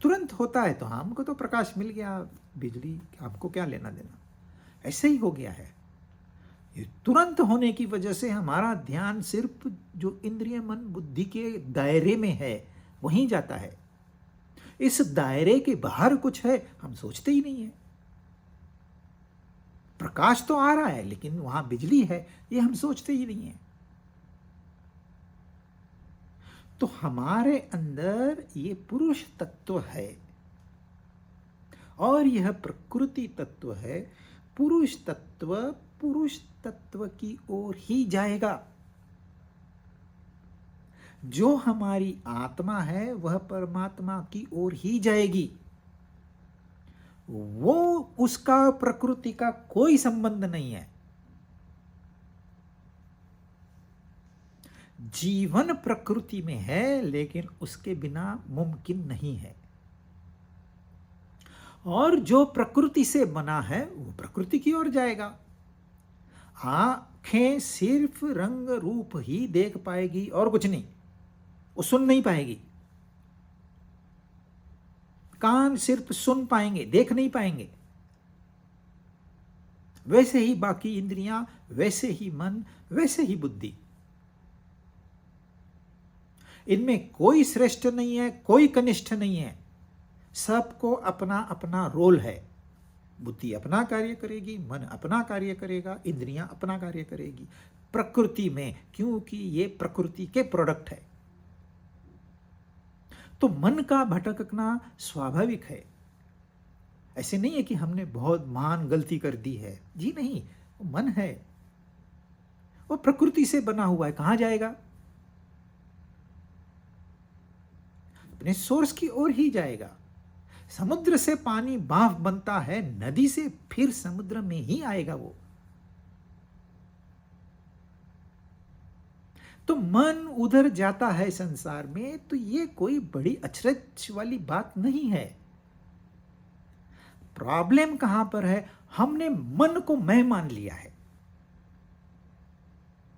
तुरंत होता है तो हमको तो प्रकाश मिल गया, बिजली हमको क्या लेना देना। ऐसे ही हो गया है। ये तुरंत होने की वजह से हमारा ध्यान सिर्फ जो इंद्रिय मन बुद्धि के दायरे में है वहीं जाता है। इस दायरे के बाहर कुछ है हम सोचते ही नहीं है। प्रकाश तो आ रहा है लेकिन वहां बिजली है, ये हम सोचते ही नहीं है। तो हमारे अंदर ये पुरुष तत्व है और यह प्रकृति तत्व है। पुरुष तत्व की ओर ही जाएगा। जो हमारी आत्मा है वह परमात्मा की ओर ही जाएगी। वो उसका प्रकृति का कोई संबंध नहीं है। जीवन प्रकृति में है लेकिन उसके बिना मुमकिन नहीं है। और जो प्रकृति से बना है वो प्रकृति की ओर जाएगा। आंखें सिर्फ रंग रूप ही देख पाएगी और कुछ नहीं, वो सुन नहीं पाएगी। कान सिर्फ सुन पाएंगे, देख नहीं पाएंगे। वैसे ही बाकी इंद्रियां, वैसे ही मन, वैसे ही बुद्धि। इनमें कोई श्रेष्ठ नहीं है, कोई कनिष्ठ नहीं है। सबको अपना अपना रोल है। बुद्धि अपना कार्य करेगी, मन अपना कार्य करेगा, इंद्रियां अपना कार्य करेगी प्रकृति में, क्योंकि ये प्रकृति के प्रोडक्ट है। तो मन का भटकना स्वाभाविक है। ऐसे नहीं है कि हमने बहुत महान गलती कर दी है, जी नहीं। वो मन है, वो प्रकृति से बना हुआ है, कहां जाएगा? अपने सोर्स की ओर ही जाएगा। समुद्र से पानी भाप बनता है, नदी से फिर समुद्र में ही आएगा वो। तो मन उधर जाता है संसार में, तो ये कोई बड़ी अचरज वाली बात नहीं है। प्रॉब्लम कहां पर है? हमने मन को मैं मान लिया है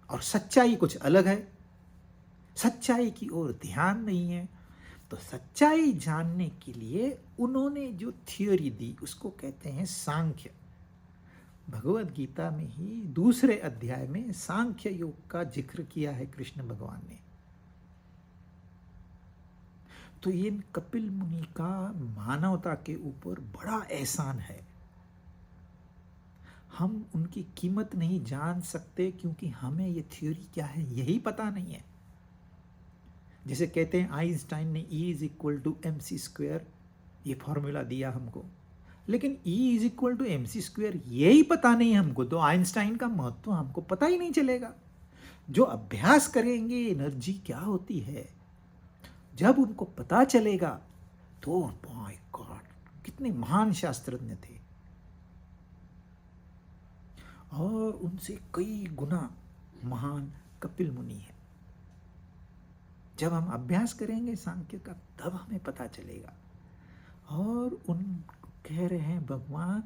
और सच्चाई कुछ अलग है। सच्चाई की ओर ध्यान नहीं है। तो सच्चाई जानने के लिए उन्होंने जो थियोरी दी उसको कहते हैं सांख्य। भगवद गीता में ही दूसरे अध्याय में सांख्य योग का जिक्र किया है कृष्ण भगवान ने। तो ये कपिल मुनि का मानवता के ऊपर बड़ा एहसान है। हम उनकी कीमत नहीं जान सकते क्योंकि हमें ये थ्योरी क्या है यही पता नहीं है। जैसे कहते हैं आइंस्टाइन ने E=mc², ये फॉर्मूला दिया हमको, लेकिन E=mc² यही पता नहीं हमको, तो आइंस्टाइन का महत्व हमको पता ही नहीं चलेगा। जो अभ्यास करेंगे एनर्जी क्या होती है, जब उनको पता चलेगा तो माय गॉड, कितने महान शास्त्रज्ञ थे, और उनसे कई गुना महान कपिल मुनि है। जब हम अभ्यास करेंगे सांख्य का तब हमें पता चलेगा। और उन कह रहे हैं भगवान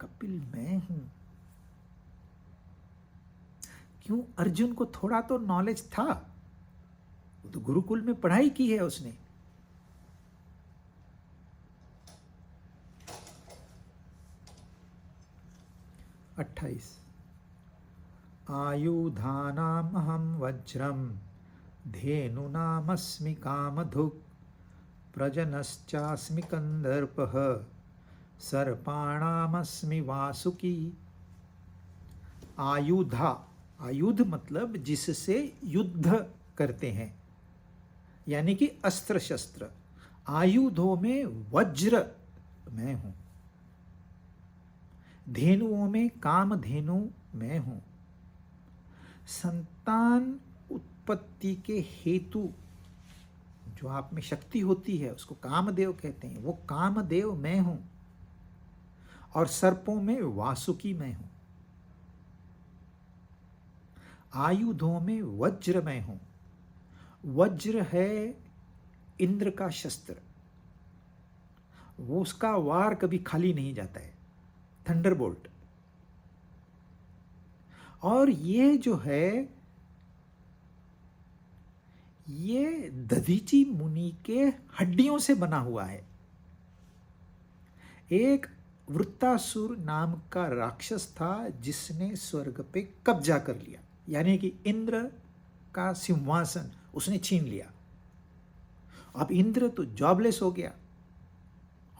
कपिल मैं हूं। क्यों? अर्जुन को थोड़ा तो नॉलेज था, वो तो गुरुकुल में पढ़ाई की है उसने। अट्ठाईस, आयुधानाम अहम वज्रम धेनुनामस्मि कामधुक् प्रजनश्चास्मि कंदर्पः सर्पाणामस्मि वासुकी। आयुधा, आयुध मतलब जिससे युद्ध करते हैं, यानी कि अस्त्र शस्त्र। आयुधों में वज्र मैं हूं, धेनुओं में कामधेनु मैं हूं। संतान उत्पत्ति के हेतु जो आप में शक्ति होती है उसको कामदेव कहते हैं, वो कामदेव मैं हूं। और सर्पों में वासुकी मैं हूं। आयुधों में वज्र मैं हूं। वज्र है इंद्र का शस्त्र, वो उसका वार कभी खाली नहीं जाता है, थंडरबोल्ट। और ये जो है ये दधीची मुनि के हड्डियों से बना हुआ है। एक वृत्तासुर नाम का राक्षस था जिसने स्वर्ग पे कब्जा कर लिया, यानी कि इंद्र का सिंहासन उसने छीन लिया। अब इंद्र तो जॉबलेस हो गया,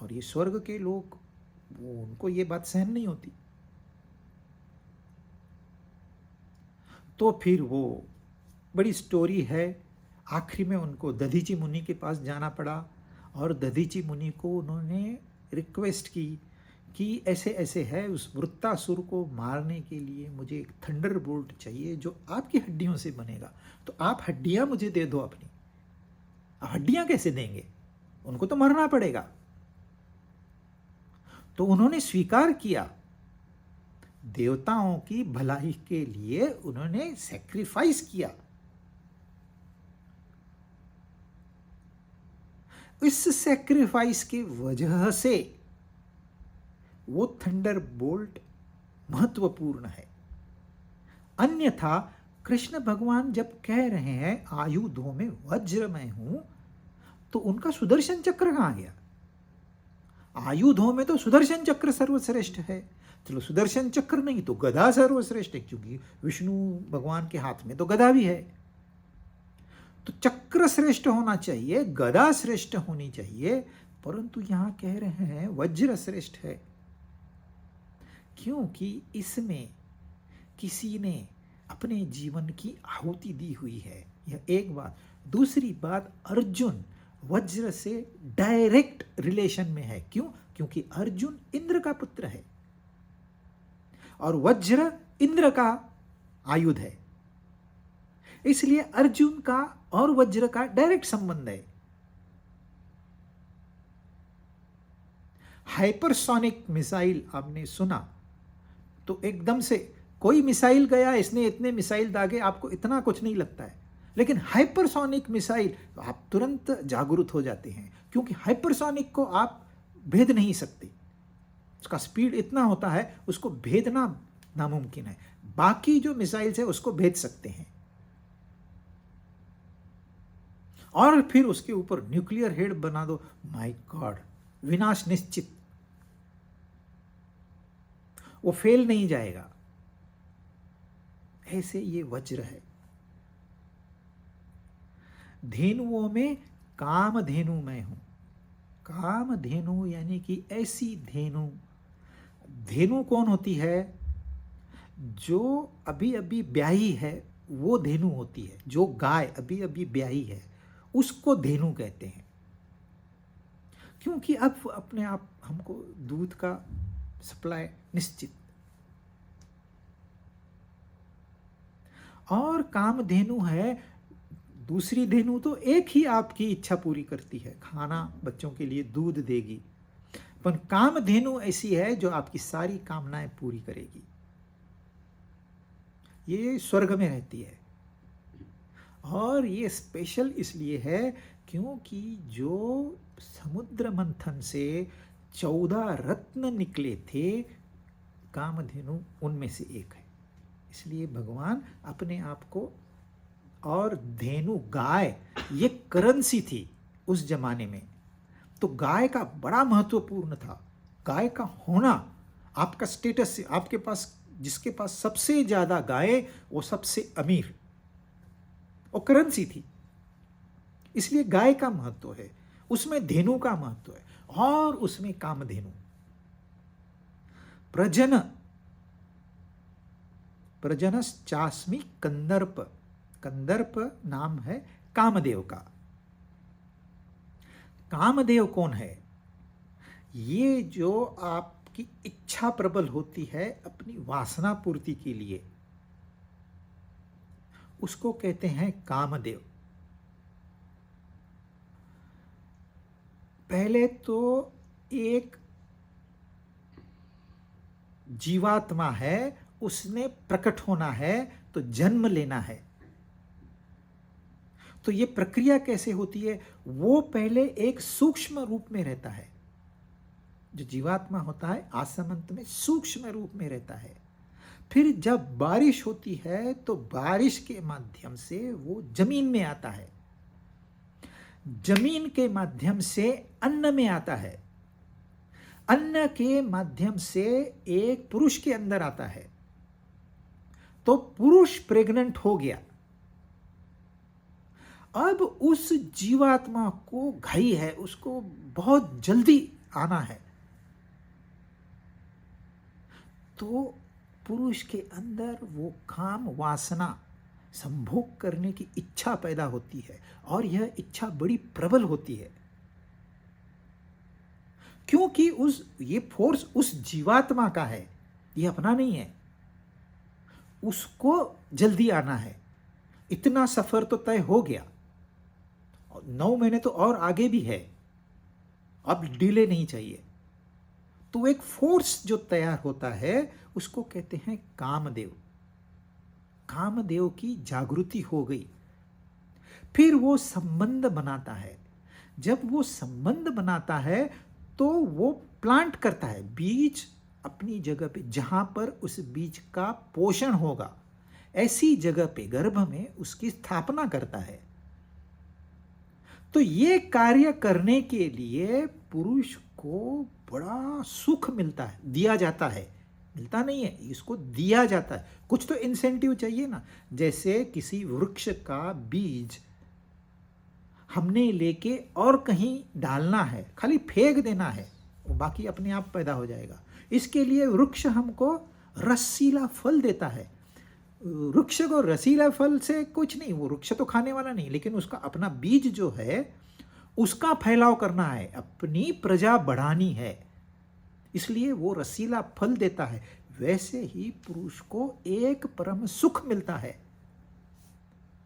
और ये स्वर्ग के लोग, वो उनको ये बात सहन नहीं होती। तो फिर वो बड़ी स्टोरी है, आखिरी में उनको दधीची मुनि के पास जाना पड़ा, और दधीची मुनि को उन्होंने रिक्वेस्ट की कि ऐसे ऐसे है, उस वृत्तासुर को मारने के लिए मुझे एक थंडरबोल्ट चाहिए जो आपकी हड्डियों से बनेगा, तो आप हड्डियां मुझे दे दो अपनी। अब हड्डियां कैसे देंगे, उनको तो मरना पड़ेगा। तो उन्होंने स्वीकार किया, देवताओं की भलाई के लिए उन्होंने सैक्रिफाइस किया। इस सैक्रिफाइस की वजह से वो थंडरबोल्ट महत्वपूर्ण है। अन्यथा कृष्ण भगवान जब कह रहे हैं आयुधों में वज्र मैं हूं, तो उनका सुदर्शन चक्र कहां गया? आयुधों में तो सुदर्शन चक्र सर्वश्रेष्ठ है। चलो सुदर्शन चक्र नहीं तो गदा सर्वश्रेष्ठ है, क्योंकि विष्णु भगवान के हाथ में तो गदा भी है। तो चक्र श्रेष्ठ होना चाहिए, गदा श्रेष्ठ होनी चाहिए, परंतु यहां कह रहे हैं वज्र श्रेष्ठ है, क्योंकि इसमें किसी ने अपने जीवन की आहुति दी हुई है। यह एक बात। दूसरी बात, अर्जुन वज्र से डायरेक्ट रिलेशन में है। क्यों? क्योंकि अर्जुन इंद्र का पुत्र है, और वज्र इंद्र का आयुध है। इसलिए अर्जुन का और वज्र का डायरेक्ट संबंध है। हाइपरसोनिक मिसाइल आपने सुना, तो एकदम से कोई मिसाइल गया, इसने इतने मिसाइल दागे, आपको इतना कुछ नहीं लगता है। लेकिन हाइपरसोनिक मिसाइल, आप तुरंत जागरूक हो जाते हैं, क्योंकि हाइपरसोनिक को आप भेद नहीं सकते। उसका स्पीड इतना होता है, उसको भेदना नामुमकिन है। बाकी जो मिसाइल्स है उसको भेद सकते हैं। और फिर उसके ऊपर न्यूक्लियर हेड बना दो, माय गॉड, विनाश निश्चित, वो फेल नहीं जाएगा। ऐसे ये वज्र है। धेनुओं में कामधेनु मैं हूं। कामधेनु यानी कि ऐसी धेनु। धेनु कौन होती है? जो अभी अभी ब्याही है वो धेनु होती है। जो गाय अभी अभी ब्याही है उसको धेनु कहते हैं, क्योंकि अब अपने आप हमको दूध का सप्लाई निश्चित। और कामधेनु है दूसरी धेनु, तो एक ही आपकी इच्छा पूरी करती है, खाना बच्चों के लिए दूध देगी। पर कामधेनु ऐसी है जो आपकी सारी कामनाएं पूरी करेगी। ये स्वर्ग में रहती है। और ये स्पेशल इसलिए है क्योंकि जो समुद्र मंथन से 14 रत्न निकले थे, कामधेनु उनमें से एक है। इसलिए भगवान अपने आप को, और धेनु गाय ये करेंसी थी उस जमाने में, तो गाय का बड़ा महत्वपूर्ण था। गाय का होना आपका स्टेटस से, आपके पास जिसके पास सबसे ज्यादा गाय वो सबसे अमीर, वो करेंसी थी। इसलिए गाय का महत्व है, उसमें धेनु का महत्व है, और उसमें कामधेनु। प्रजनश्चास्मि कंदर्प, कंदर्प नाम है कामदेव का। कामदेव कौन है? ये जो आपकी इच्छा प्रबल होती है अपनी वासना पूर्ति के लिए, उसको कहते हैं कामदेव। पहले तो एक जीवात्मा है, उसने प्रकट होना है तो जन्म लेना है। तो ये प्रक्रिया कैसे होती है? वो पहले एक सूक्ष्म रूप में रहता है। जो जीवात्मा होता है आसमंत में सूक्ष्म रूप में रहता है। फिर जब बारिश होती है तो बारिश के माध्यम से वो जमीन में आता है, जमीन के माध्यम से अन्न में आता है, अन्न के माध्यम से एक पुरुष के अंदर आता है, तो पुरुष प्रेग्नेंट हो गया। अब उस जीवात्मा को घाई है, उसको बहुत जल्दी आना है, तो पुरुष के अंदर वो काम वासना संभोग करने की इच्छा पैदा होती है, और यह इच्छा बड़ी प्रबल होती है, क्योंकि ये फोर्स उस जीवात्मा का है, ये अपना नहीं है। उसको जल्दी आना है, इतना सफर तो तय हो गया, 9 महीने तो और आगे भी है, अब डिले नहीं चाहिए। तो एक फोर्स जो तैयार होता है उसको कहते हैं कामदेव। कामदेव की जागृति हो गई, फिर वो संबंध बनाता है। जब वो संबंध बनाता है तो वो प्लांट करता है बीज अपनी जगह पे, जहां पर उस बीज का पोषण होगा, ऐसी जगह पे गर्भ में उसकी स्थापना करता है। तो ये कार्य करने के लिए पुरुष को बड़ा सुख मिलता है, दिया जाता है, मिलता नहीं है, इसको दिया जाता है। कुछ तो इंसेंटिव चाहिए ना। जैसे किसी वृक्ष का बीज हमने लेके और कहीं डालना है, खाली फेंक देना है, वो बाकी अपने आप पैदा हो जाएगा। इसके लिए वृक्ष हमको रसीला फल देता है। वृक्ष को रसीला फल से कुछ नहीं, वो वृक्ष तो खाने वाला नहीं, लेकिन उसका अपना बीज जो है उसका फैलाव करना है, अपनी प्रजा बढ़ानी है, इसलिए वो रसीला फल देता है। वैसे ही पुरुष को एक परम सुख मिलता है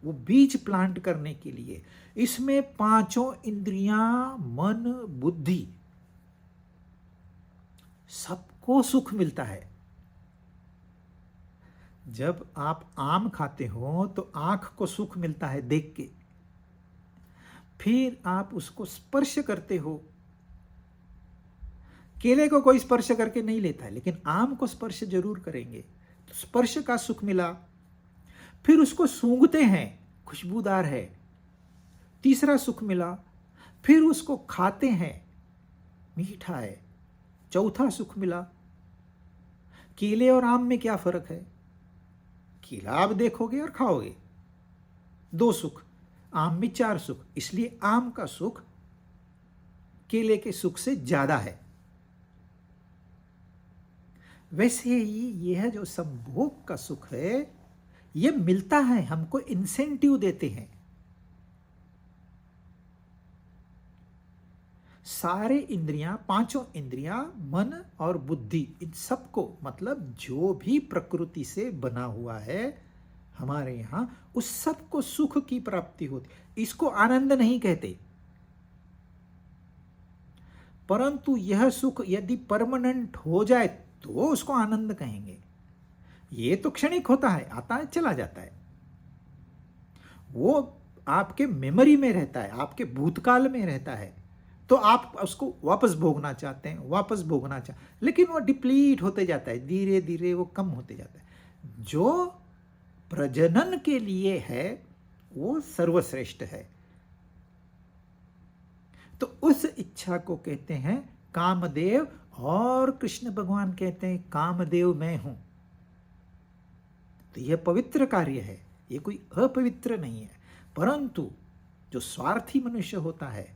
वो बीज प्लांट करने के लिए। इसमें 5 इंद्रियां, मन, बुद्धि, सबको सुख मिलता है। जब आप आम खाते हो तो आंख को सुख मिलता है देख के, फिर आप उसको स्पर्श करते हो। केले को कोई स्पर्श करके नहीं लेता है, लेकिन आम को स्पर्श जरूर करेंगे, तो स्पर्श का सुख मिला। फिर उसको सूंघते हैं, खुशबूदार है, तीसरा सुख मिला। फिर उसको खाते हैं, मीठा है, चौथा सुख मिला। केले और आम में क्या फर्क है? केला आप देखोगे और खाओगे, 2 सुख, आम में 4 सुख, इसलिए आम का सुख केले के सुख से ज्यादा है। वैसे ही यह जो संभोग का सुख है यह मिलता है हमको, इंसेंटिव देते हैं। सारे इंद्रियां, 5 इंद्रियां, मन और बुद्धि, इन सबको, मतलब जो भी प्रकृति से बना हुआ है, हमारे यहाँ उस सब को सुख की प्राप्ति होती। इसको आनंद नहीं कहते, परंतु यह सुख यदि परमानेंट हो जाए तो उसको आनंद कहेंगे। ये तो क्षणिक होता है, आता है चला जाता है, वो आपके मेमोरी में रहता है, आपके भूतकाल में रहता है, तो आप उसको वापस भोगना चाहते हैं, वापस भोगना चाहते, लेकिन वो डिप्लीट होते जाता है, धीरे धीरे वो कम होते जाता है। जो प्रजनन के लिए है वो सर्वश्रेष्ठ है। तो उस इच्छा को कहते हैं कामदेव, और कृष्ण भगवान कहते हैं कामदेव मैं हूं। तो यह पवित्र कार्य है, ये कोई अपवित्र नहीं है। परंतु जो स्वार्थी मनुष्य होता है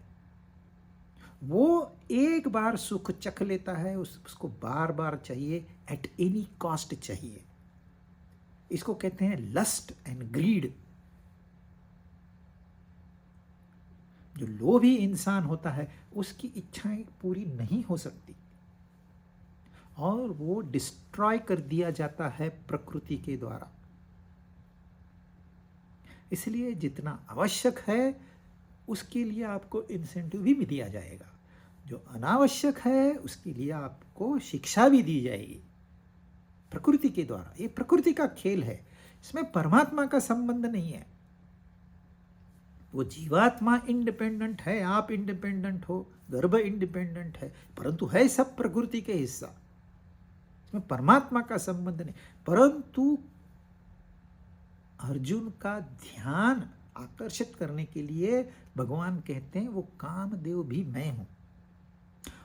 वो एक बार सुख चख लेता है, उसको बार बार चाहिए, एट एनी कॉस्ट चाहिए। इसको कहते हैं लस्ट एंड ग्रीड। जो लोभी इंसान होता है उसकी इच्छाएं पूरी नहीं हो सकती और वो डिस्ट्रॉय कर दिया जाता है प्रकृति के द्वारा। इसलिए जितना आवश्यक है उसके लिए आपको इंसेंटिव भी दिया जाएगा, जो अनावश्यक है उसके लिए आपको शिक्षा भी दी जाएगी प्रकृति के द्वारा। ये प्रकृति का खेल है, इसमें परमात्मा का संबंध नहीं है। वो जीवात्मा इंडिपेंडेंट है, आप इंडिपेंडेंट हो, गर्भ इंडिपेंडेंट है, परंतु है सब प्रकृति के हिस्सा, इसमें परमात्मा का संबंध नहीं। परंतु अर्जुन का ध्यान आकर्षित करने के लिए भगवान कहते हैं वो कामदेव भी मैं हूं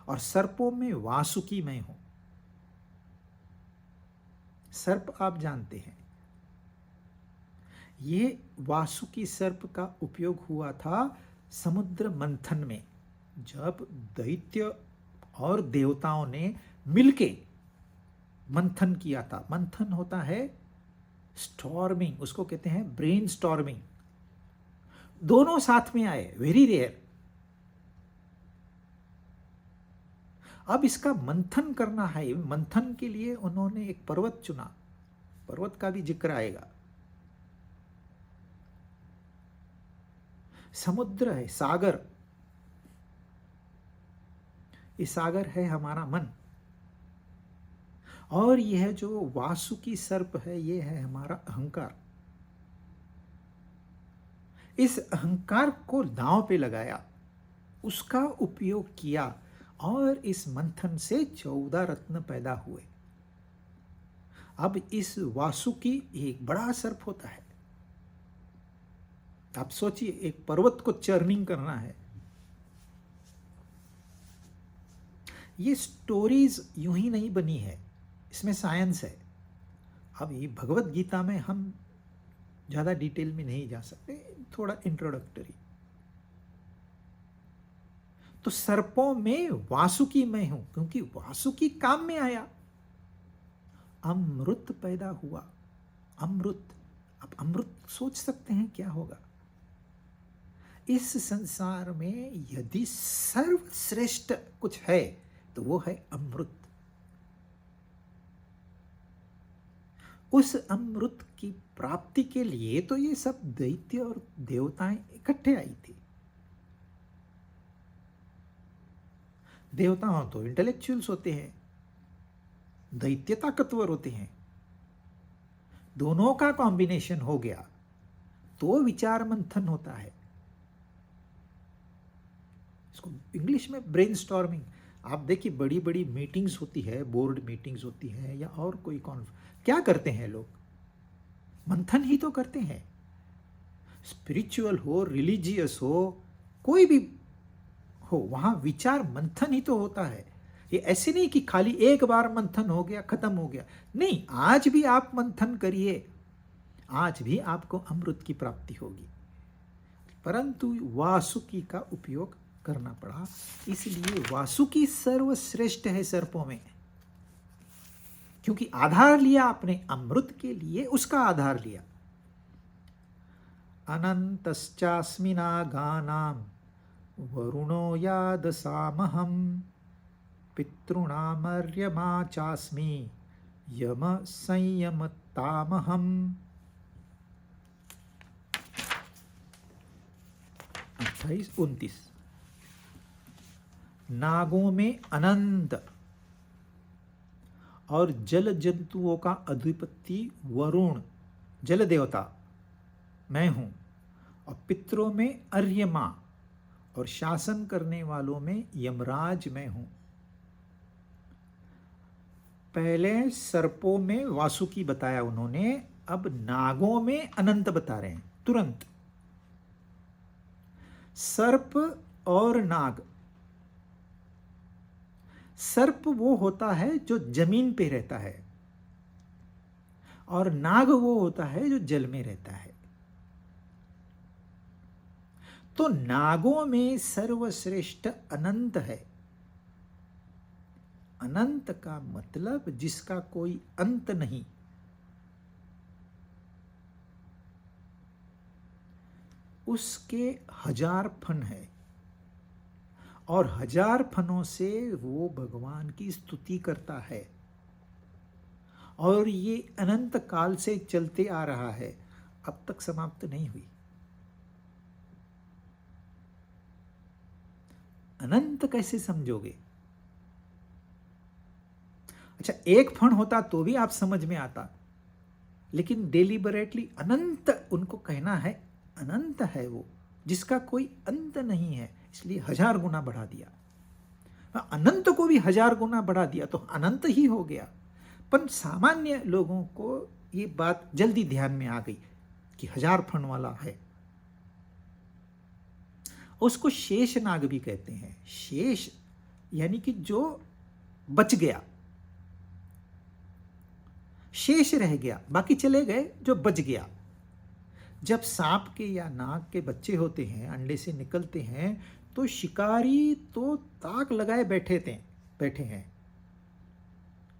और सर्पों में वासुकी मैं हूं। सर्प आप जानते हैं, ये वासुकी सर्प का उपयोग हुआ था समुद्र मंथन में, जब दैत्य और देवताओं ने मिलके मंथन किया था। मंथन होता है स्टॉर्मिंग, उसको कहते हैं ब्रेन स्टॉर्मिंग। दोनों साथ में आए, वेरी रेयर। अब इसका मंथन करना है, मंथन के लिए उन्होंने एक पर्वत चुना, पर्वत का भी जिक्र आएगा। समुद्र है, सागर, ये सागर है हमारा मन, और यह जो वासुकी सर्प है ये है हमारा अहंकार। इस अहंकार को दांव पे लगाया, उसका उपयोग किया और इस मंथन से 14 रत्न पैदा हुए। अब इस वासुकी एक बड़ा सर्प होता है, आप सोचिए एक पर्वत को चर्निंग करना है। ये स्टोरीज यूं ही नहीं बनी है, इसमें साइंस है। अब ये भगवत गीता में हम ज़्यादा डिटेल में नहीं जा सकते, थोड़ा इंट्रोडक्टरी। तो सर्पों में वासुकी मैं हूं, क्योंकि वासुकी काम में आया, अमृत पैदा हुआ। अमृत, आप अमृत सोच सकते हैं क्या होगा। इस संसार में यदि सर्वश्रेष्ठ कुछ है तो वो है अमृत। उस अमृत की प्राप्ति के लिए तो ये सब दैत्य और देवताएं इकट्ठे आई थी। देवता तो इंटेलेक्चुअल्स होते हैं, दैत्य ताकतवर होते हैं, दोनों का कॉम्बिनेशन हो गया तो विचार मंथन होता है। इसको इंग्लिश में ब्रेनस्टॉर्मिंग। आप देखिए बड़ी बड़ी मीटिंग्स होती है, बोर्ड मीटिंग्स होती है या और कोई क्या करते हैं लोग, मंथन ही तो करते हैं। स्पिरिचुअल हो, रिलीजियस हो, कोई भी हो, वहां विचार मंथन ही तो होता है। ये ऐसे नहीं कि खाली एक बार मंथन हो गया खत्म हो गया, नहीं, आज भी आप मंथन करिए, आज भी आपको अमृत की प्राप्ति होगी। परंतु वासुकी का उपयोग करना पड़ा, इसलिए वासुकी सर्वश्रेष्ठ है सर्पों में, क्योंकि आधार लिया आपने अमृत के लिए, उसका आधार लिया। अनंतश्चास्मिना गानाम वरुणो यादसामहं पितॄणामर्यमा चास्मि यम संयमतामहम्। 28, 29। नागों में अनंत और जल जंतुओं का अधिपति वरुण जल देवता मैं हूं, और पितरों में अर्यमा और शासन करने वालों में यमराज मैं हूं। पहले सर्पों में वासुकी बताया उन्होंने, अब नागों में अनंत बता रहे हैं तुरंत। सर्प और नाग, सर्प वो होता है जो जमीन पे रहता है और नाग वो होता है जो जल में रहता है। तो नागों में सर्वश्रेष्ठ अनंत है। अनंत का मतलब जिसका कोई अंत नहीं। उसके 1000 फन है और 1000 फनों से वो भगवान की स्तुति करता है, और ये अनंत काल से चलते आ रहा है, अब तक समाप्त नहीं हुई। अनंत कैसे समझोगे? अच्छा, एक फण होता तो भी आप समझ में आता, लेकिन डेलिबरेटली अनंत उनको कहना है। अनंत है वो जिसका कोई अंत नहीं है, इसलिए 1000 गुना बढ़ा दिया। अनंत को भी 1000 गुना बढ़ा दिया तो अनंत ही हो गया। पर सामान्य लोगों को ये बात जल्दी ध्यान में आ गई कि 1000 फण वाला है। उसको शेष नाग भी कहते हैं। शेष यानी कि जो बच गया, शेष रह गया, बाकी चले गए, जो बच गया। जब सांप के या नाग के बच्चे होते हैं, अंडे से निकलते हैं, तो शिकारी तो ताक लगाए बैठे हैं।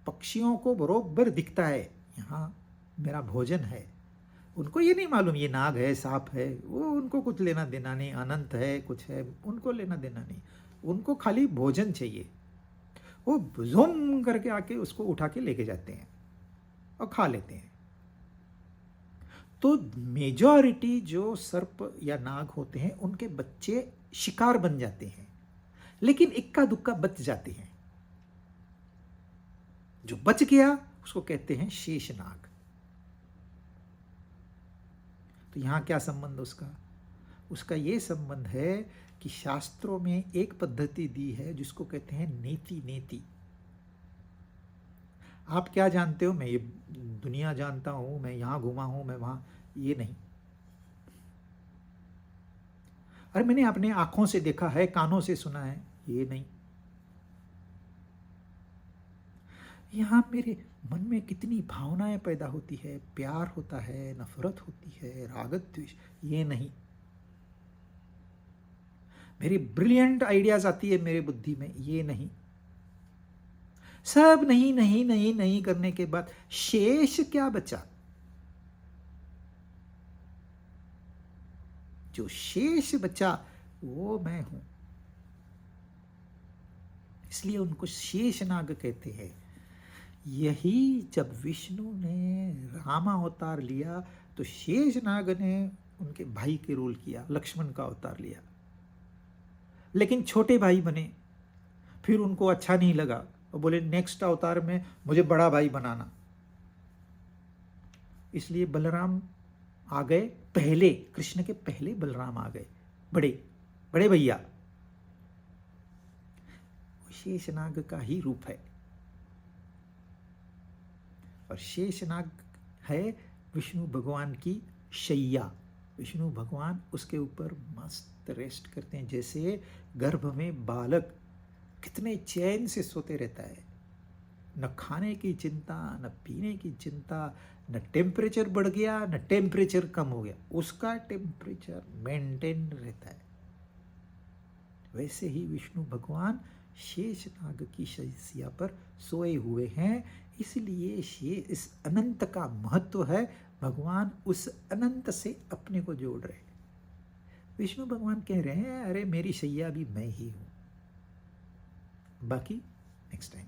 पक्षियों को बरोबर दिखता है यहाँ मेरा भोजन है। उनको ये नहीं मालूम ये नाग है, सांप है, वो उनको कुछ लेना देना नहीं। अनंत है, कुछ है, उनको लेना देना नहीं। उनको खाली भोजन चाहिए। वो झुम करके आके उसको उठा के लेके जाते हैं और खा लेते हैं। तो मेजॉरिटी जो सर्प या नाग होते हैं, उनके बच्चे शिकार बन जाते हैं, लेकिन इक्का दुक्का बच जाते हैं। जो बच गया उसको कहते हैं शेषनाग। तो यहां क्या संबंध उसका ये संबंध है कि शास्त्रों में एक पद्धति दी है जिसको कहते हैं नेति नेति। आप क्या जानते हो, मैं ये दुनिया जानता हूं, मैं यहां घुमा हूं, मैं वहां, ये नहीं। अरे मैंने अपने आंखों से देखा है, कानों से सुना है, ये नहीं। यहां मेरे मन में कितनी भावनाएं पैदा होती है, प्यार होता है, नफरत होती है, राग द्वेष, ये नहीं। मेरी ब्रिलियंट आइडियाज आती है मेरे बुद्धि में, ये नहीं। सब नहीं नहीं नहीं नहीं करने के बाद शेष क्या बचा? जो शेष बचा वो मैं हूं। इसलिए उनको शेषनाग कहते हैं। यही जब विष्णु ने रामा अवतार लिया तो शेषनाग ने उनके भाई के रोल किया, लक्ष्मण का अवतार लिया, लेकिन छोटे भाई बने। फिर उनको अच्छा नहीं लगा और बोले नेक्स्ट अवतार में मुझे बड़ा भाई बनाना। इसलिए बलराम आ गए पहले, कृष्ण के पहले बलराम आ गए, बड़े बड़े भैया। शेषनाग का ही रूप है, और शेषनाग है विष्णु भगवान की शैया। विष्णु भगवान उसके ऊपर मस्त रेस्ट करते हैं, जैसे गर्भ में बालक कितने चैन से सोते रहता है। न खाने की चिंता, न पीने की चिंता, न टेम्परेचर बढ़ गया न टेम्परेचर कम हो गया, उसका टेम्परेचर मेंटेन रहता है। वैसे ही विष्णु भगवान शेषनाग की शैया पर सोए हुए हैं। इसलिए इस अनंत का महत्व है। भगवान उस अनंत से अपने को जोड़ रहे हैं। विष्णु भगवान कह रहे हैं अरे मेरी शैया भी मैं ही हूं। बाकी नेक्स्ट टाइम।